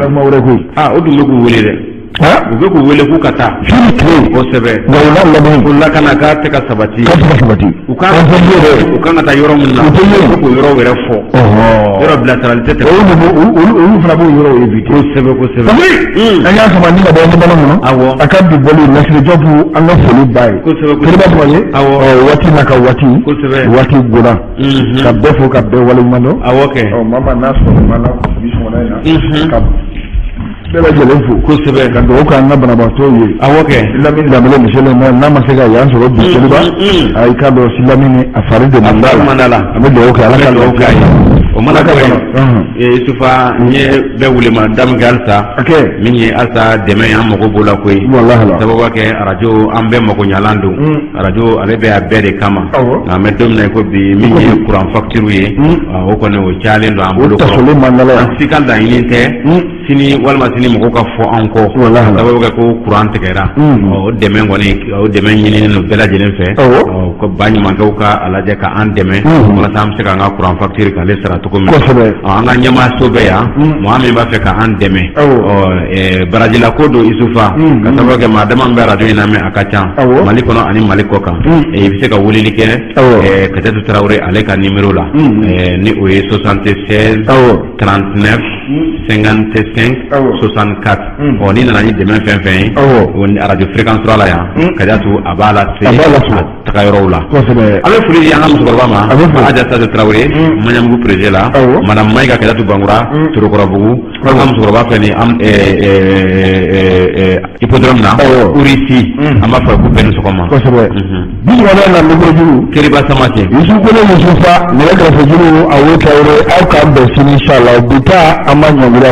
kuma wɛrɛ koyi o dun bɛ k'u wele dɛ u bɛ k'u wele k'u ka taa fini tile kosɛbɛ nka u n'a lamɛn ko lakana k'a tɛ ka sabati u kan ka taa yɔrɔ min na u tɛ k'o yɔrɔ wɛrɛ fɔ yɔrɔ bilasirali tɛ tɛmɛ olu fana b'o yɔrɔ éviter kosɛbɛ an y'a sama ni ka bɔ ɲɔgɔn kɔnɔ a ka bi bɔli Nasiri Jɔp an ka foli ba ye kɛlɛba Samakɛ waati n'a ka waati gora ka bɛɛ fo ka bɛɛ waleɲuman dɔn mama n'a sɔrɔ ma la bi sɔgɔmada in na ka bɛɛ lajɛlen fo kosɛbɛ ka dugawu k'an ka banabaatɔw ye Lamini Danbɛlɛ monsieur le maire n'a ma se ka yan sɔrɔ bi kɛlɛba i k'a dɔn Lamini a fari de man d'a la an bɛ dugawu kɛ Ala ka dugawu k'a ye o mana ko Isufa nye bɛ wuli ma daminɛ halisa min ye halisa dɛmɛ an mago b'o la koyi sababu kɛ arajo an bɛɛ mago ɲalan don arajo ale bɛ a bɛɛ de kama nka an bɛ don min na ko bi min ye courant facture ye o kɔni o cayalen don an bolo an si ka laɲini tɛ sini walima sini mɔgɔw ka fɔ an kɔ sababu kɛ ko courant tigɛra o dɛmɛ kɔni o dɛmɛ ɲininen don bɛɛ lajɛlen fɛ ko ba ɲumankɛw ka a lajɛ ka an dɛmɛ walasa an bɛ se k'an ka courant facture k'ale sara cogo min an ka ɲɛmaaso bɛ yan mɔgɔ min b'a fɛ ka an dɛmɛ barajila ko don Isufa ka sababu kɛ maa dama bɛ radio in lamɛn a ka ca Mali kɔnɔ ani Mali kɔ kan i bɛ se ka weleli kɛ Kadiatu Tarawele ale ka numéro la ni o ye 76 39 55 64 ni nana ni dɛmɛ fɛn fɛn ye radio fréquence la yan Kadiatu a b'a la se taga yɔrɔw la an bɛ foli di an ka musokɔrɔba ma Kadiatu Tarawele Maɲanbugu président la madame Mayiga Kadiatu Bankura Torokɔrɔbugu an ka musokɔrɔba fɛ ni hippodrome na Urisi an b'a fɔ ko bɛɛ ni sɔgɔma bi wala na numéro Keriba Samake Yusufolo Yusufa nɛgɛ kɛrɛfɛ juru a wo Tarawele aw k'an bɛn sini inchallah bi taa an ma ɲɔngiri